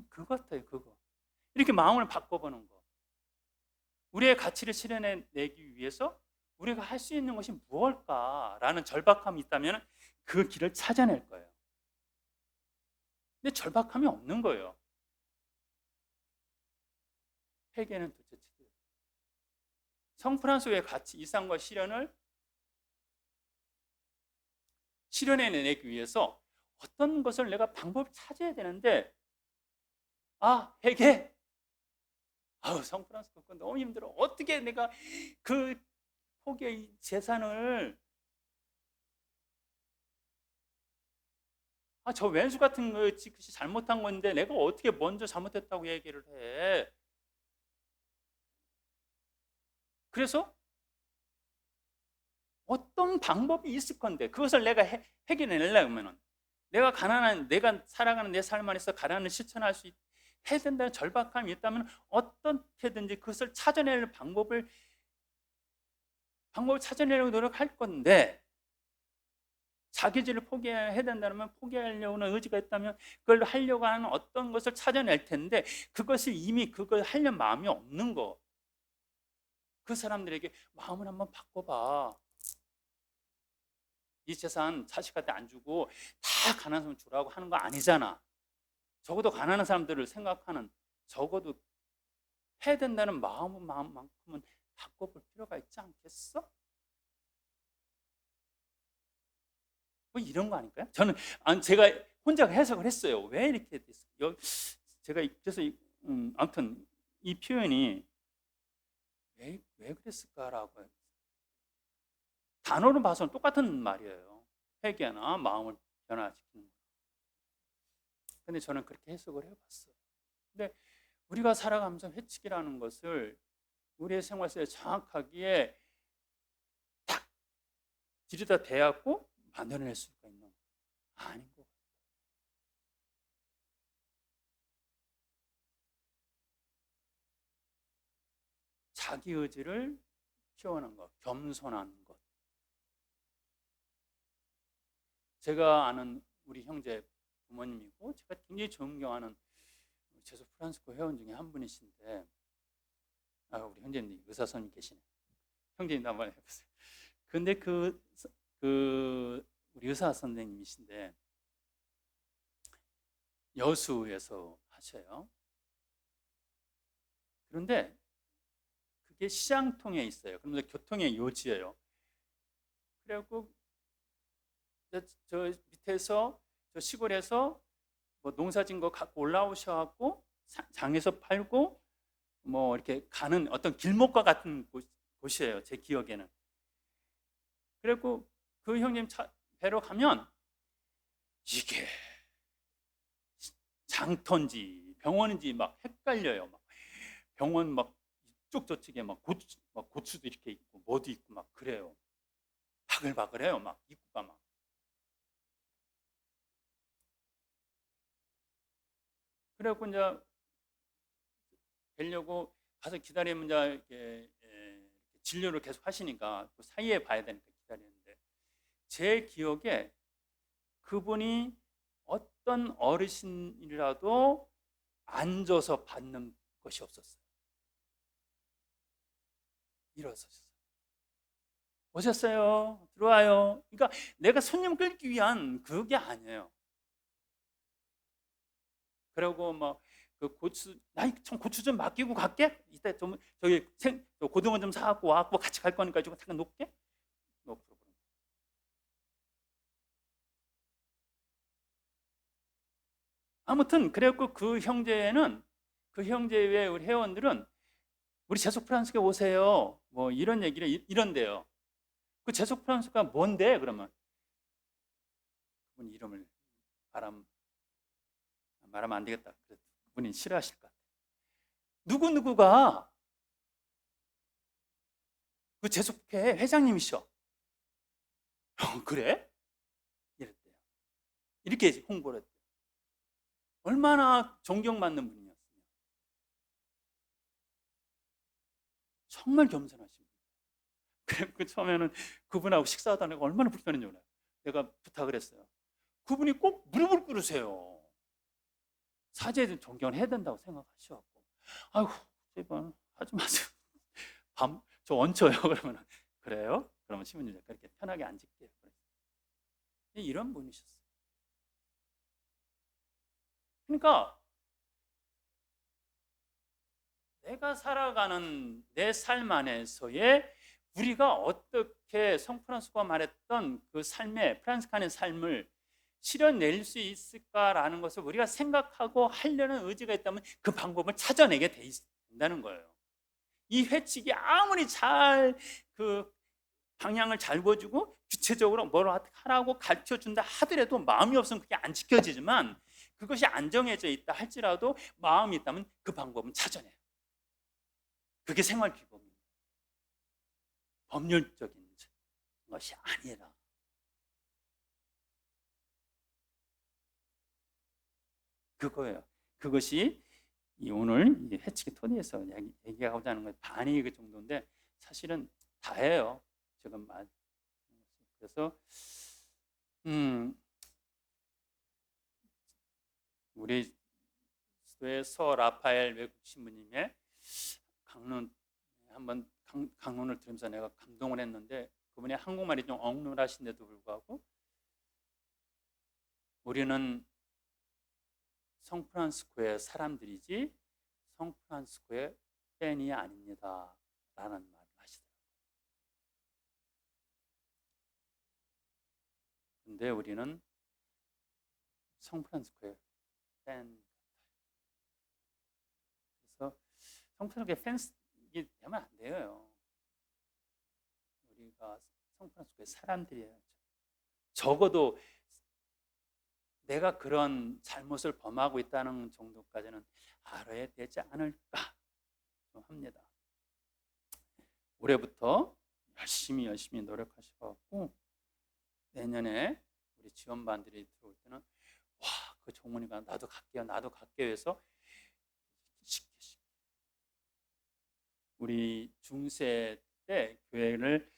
Speaker 1: 그거 같아요. 그거. 이렇게 마음을 바꿔보는 거. 우리의 가치를 실현해내기 위해서 우리가 할 수 있는 것이 무엇일까라는 절박함이 있다면 그 길을 찾아낼 거예요. 근데 절박함이 없는 거예요. 회개는 둘째 치들. 성프란스의 가치, 이상과 실현을 실현해내기 위해서 어떤 것을 내가 방법을 찾아야 되는데, 회개? 성프란스 그거 너무 힘들어. 어떻게 내가 그 포기의 재산을, 저 왼수 같은 것이 잘못한 건데 내가 어떻게 먼저 잘못했다고 얘기를 해. 그래서 어떤 방법이 있을 건데 그것을 내가 해결해내려면 내가 살아가는 내 삶 안에서 가난을 실천할 수 해야 된다는 절박함이 있다면 어떻게든지 그것을 찾아낼 방법을 찾아내려고 노력할 건데, 자기질을 포기해야 된다면 포기하려고 하는 의지가 있다면 그걸 하려고 하는 어떤 것을 찾아낼 텐데, 그것을 이미 그걸 하려는 마음이 없는 거. 그 사람들에게 마음을 한번 바꿔봐. 이 재산 자식한테 안 주고 다 가난한 사람 주라고 하는 거 아니잖아. 적어도 가난한 사람들을 생각하는, 적어도 해야 된다는 마음만큼은 바꿔볼 필요가 있지 않겠어? 뭐 이런 거 아닐까요? 제가 혼자 해석을 했어요. 왜 이렇게 됐어요? 제가 그래서 아무튼 이 표현이 왜 그랬을까라고, 단어로 봐서는 똑같은 말이에요. 회개나 마음을 변화시키는 거. 근데 저는 그렇게 해석을 해봤어요. 근데 우리가 살아가면서 회칙이라는 것을 우리의 생활 속에 정확하게 딱 들여다 대갖고 만들어낼 수가 있는 거 아닌 것 같아요. 자기 의지를 표현한 것, 겸손한 것. 제가 아는 우리 형제 부모님이고 제가 굉장히 존경하는 제수 프란스코 회원 중에 한 분이신데, 우리 형제님 의사 선생님 계시네. 형제님 한번 해보세요. 근데 그 우리 의사 선생님이신데 여수에서 하셔요. 그런데 그게 시장통에 있어요. 그러면서 교통의 요지예요. 그리고 저 밑에서, 저 시골에서 뭐 농사진 거 갖고 올라오셔갖고 장에서 팔고 뭐 이렇게 가는 어떤 길목과 같은 곳이에요. 제 기억에는. 그리고 그 형님 뵈러 가면 이게 장터인지 병원인지 막 헷갈려요. 막 병원 막 이쪽 저쪽에 막 고추도 이렇게 있고 뭐도 있고 막 그래요. 바글바글해요. 막 입구가 막. 그래갖고 이제 뵈려고 가서 기다리면 이제 이렇게 진료를 계속 하시니까 그 사이에 봐야 되니까 기다리는데, 제 기억에 그분이 어떤 어르신이라도 앉아서 받는 것이 없었어요. 일어서셨어요. 오셨어요. 들어와요. 그러니까 내가 손님 끌기 위한 그게 아니에요. 그리고 뭐 그 고추, 좀 고추 좀 맡기고 갈게. 이따 좀 저기 고등어 좀 사갖고 와갖고 같이 갈 거니까 좀 잠깐 놓을게. 아무튼 그래갖고 그 형제의 우리 회원들은 우리 제속 프랑스에 오세요. 뭐 이런 얘기를 이런데요. 그 제속 프랑스가 뭔데? 그러면 그분 이름을 말하면 안 되겠다. 그분이 싫어하실 것 같아요. 누구누구가 그 제속회 회장님이셔. 그래? 이랬대요. 이렇게 홍보를 했대요. 얼마나 존경받는 분이었어요. 정말 겸손하신 분. 그 처음에는 그분하고 식사하다 내가 얼마나 불편했는지 몰라요. 내가 부탁을 했어요. 그분이 꼭 무릎을 꿇으세요. 사제들 존경을 해야 된다고 생각하셔갖고, 아이고 제발 하지 마세요. 저 얹혀요. 그러면 그래요? 그러면 신부님 그렇게 편하게 앉을게요. 이런 분이셨어요. 그러니까 내가 살아가는 내 삶 안에서의 우리가 어떻게 성프란스코가 말했던 그 삶의 프란스칸의 삶을 실현낼 수 있을까라는 것을 우리가 생각하고 하려는 의지가 있다면 그 방법을 찾아내게 된다는 거예요. 이 회칙이 아무리 잘 그 방향을 잘 보여주고 구체적으로 뭘 하라고 가르쳐준다 하더라도 마음이 없으면 그게 안 지켜지지만, 그것이 안정해져 있다 할지라도 마음이 있다면 그 방법은 찾아내요. 그게 생활기법입니다. 법률적인 것이 아니라. 그거예요. 그것이 오늘 이 해치기 토니에서 얘기하고자 하는 건 반이 그 정도인데 사실은 다예요. 지금 말. 그래서 우리 수도의 서 라파엘 외국 신부님의 강론 한번 강론을 들으면서 내가 감동을 했는데, 그분이 한국말이 좀 억눌하신데도 불구하고 우리는 성프란스코의 사람들이지 성프란스코의 팬이 아닙니다 라는 말을 하시더라고요. 근데 우리는 성프란스코의 팬 같아요. 그래서 성프란스코의 팬이 되면 안 돼요. 우리가 성프란스코의 사람들이에요. 적어도 내가 그런 잘못을 범하고 있다는 정도까지는 알아야 되지 않을까 좀 합니다. 올해부터 열심히 노력하셔갖고 내년에 우리 지원반들이 들어올 때는 와, 그 종문이가 나도 갈게요 해서 쉽게 우리 중세 때 교회를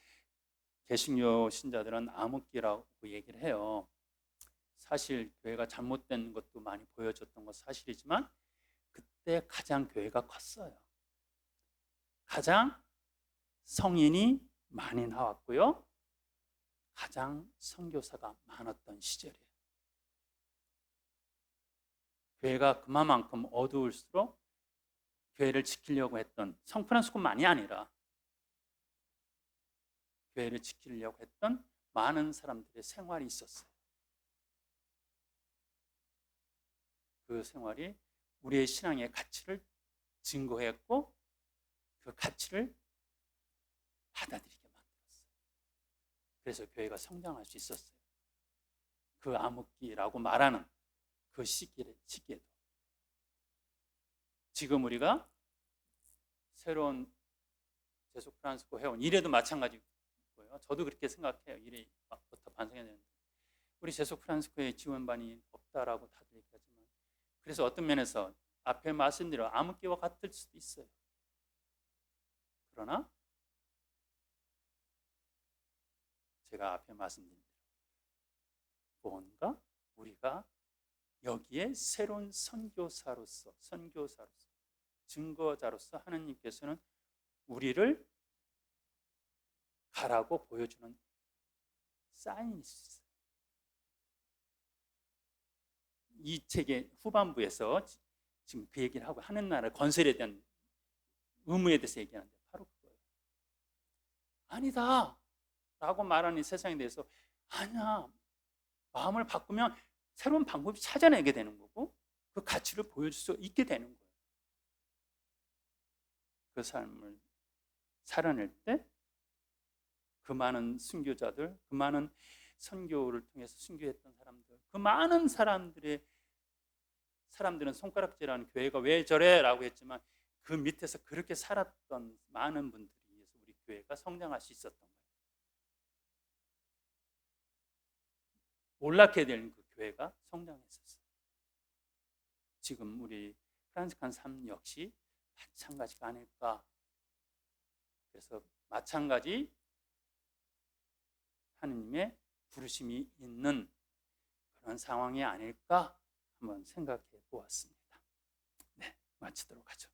Speaker 1: 개신교 신자들은 암흑기라고 얘기를 해요. 사실 교회가 잘못된 것도 많이 보여줬던 건 사실이지만 그때 가장 교회가 컸어요. 가장 성인이 많이 나왔고요. 가장 선교사가 많았던 시절이에요. 교회가 그만큼 어두울수록 교회를 지키려고 했던, 성프란스코만이 아니라 교회를 지키려고 했던 많은 사람들의 생활이 있었어요. 그 생활이 우리의 신앙의 가치를 증거했고 그 가치를 받아들이게 만들었어요. 그래서 교회가 성장할 수 있었어요. 그 암흑기라고 말하는 그 시기에도. 지금 우리가 새로운 제소프란스코 회원, 이래도 마찬가지고요. 저도 그렇게 생각해요. 이래부터 반성해야 되는데 우리 제소프란스코의 지원반이 없다라고 다들 얘기하지만, 그래서 어떤 면에서 앞에 말씀드린 암흑기와 같을 수도 있어요. 그러나 제가 앞에 말씀드린 대로 뭔가 우리가 여기에 새로운 선교사로서 증거자로서 하나님께서는 우리를 가라고 보여주는 사인이 있어요. 이 책의 후반부에서 지금 그 얘기를 하고, 하는 나라 건설에 대한 의무에 대해서 얘기하는데 바로 그거예요. 아니다 라고 말하는 이 세상에 대해서 아니야, 마음을 바꾸면 새로운 방법이 찾아내게 되는 거고 그 가치를 보여줄 수 있게 되는 거예요. 그 삶을 살아낼 때 그 많은 순교자들, 그 많은 선교를 통해서 순교했던 사람들, 그 많은 사람들은 손가락질하는 교회가 왜 저래? 라고 했지만 그 밑에서 그렇게 살았던 많은 분들이 위해서 우리 교회가 성장할 수 있었던 거예요. 몰락해야 되는 그 교회가 성장했었어요. 지금 우리 프란스칸 삶 역시 마찬가지가 아닐까. 그래서 마찬가지 하느님의 부르심이 있는 그런 상황이 아닐까 한번 생각해 보았습니다. 마치도록 하죠.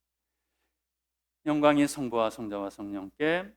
Speaker 1: 영광이 성부와 성자와 성령께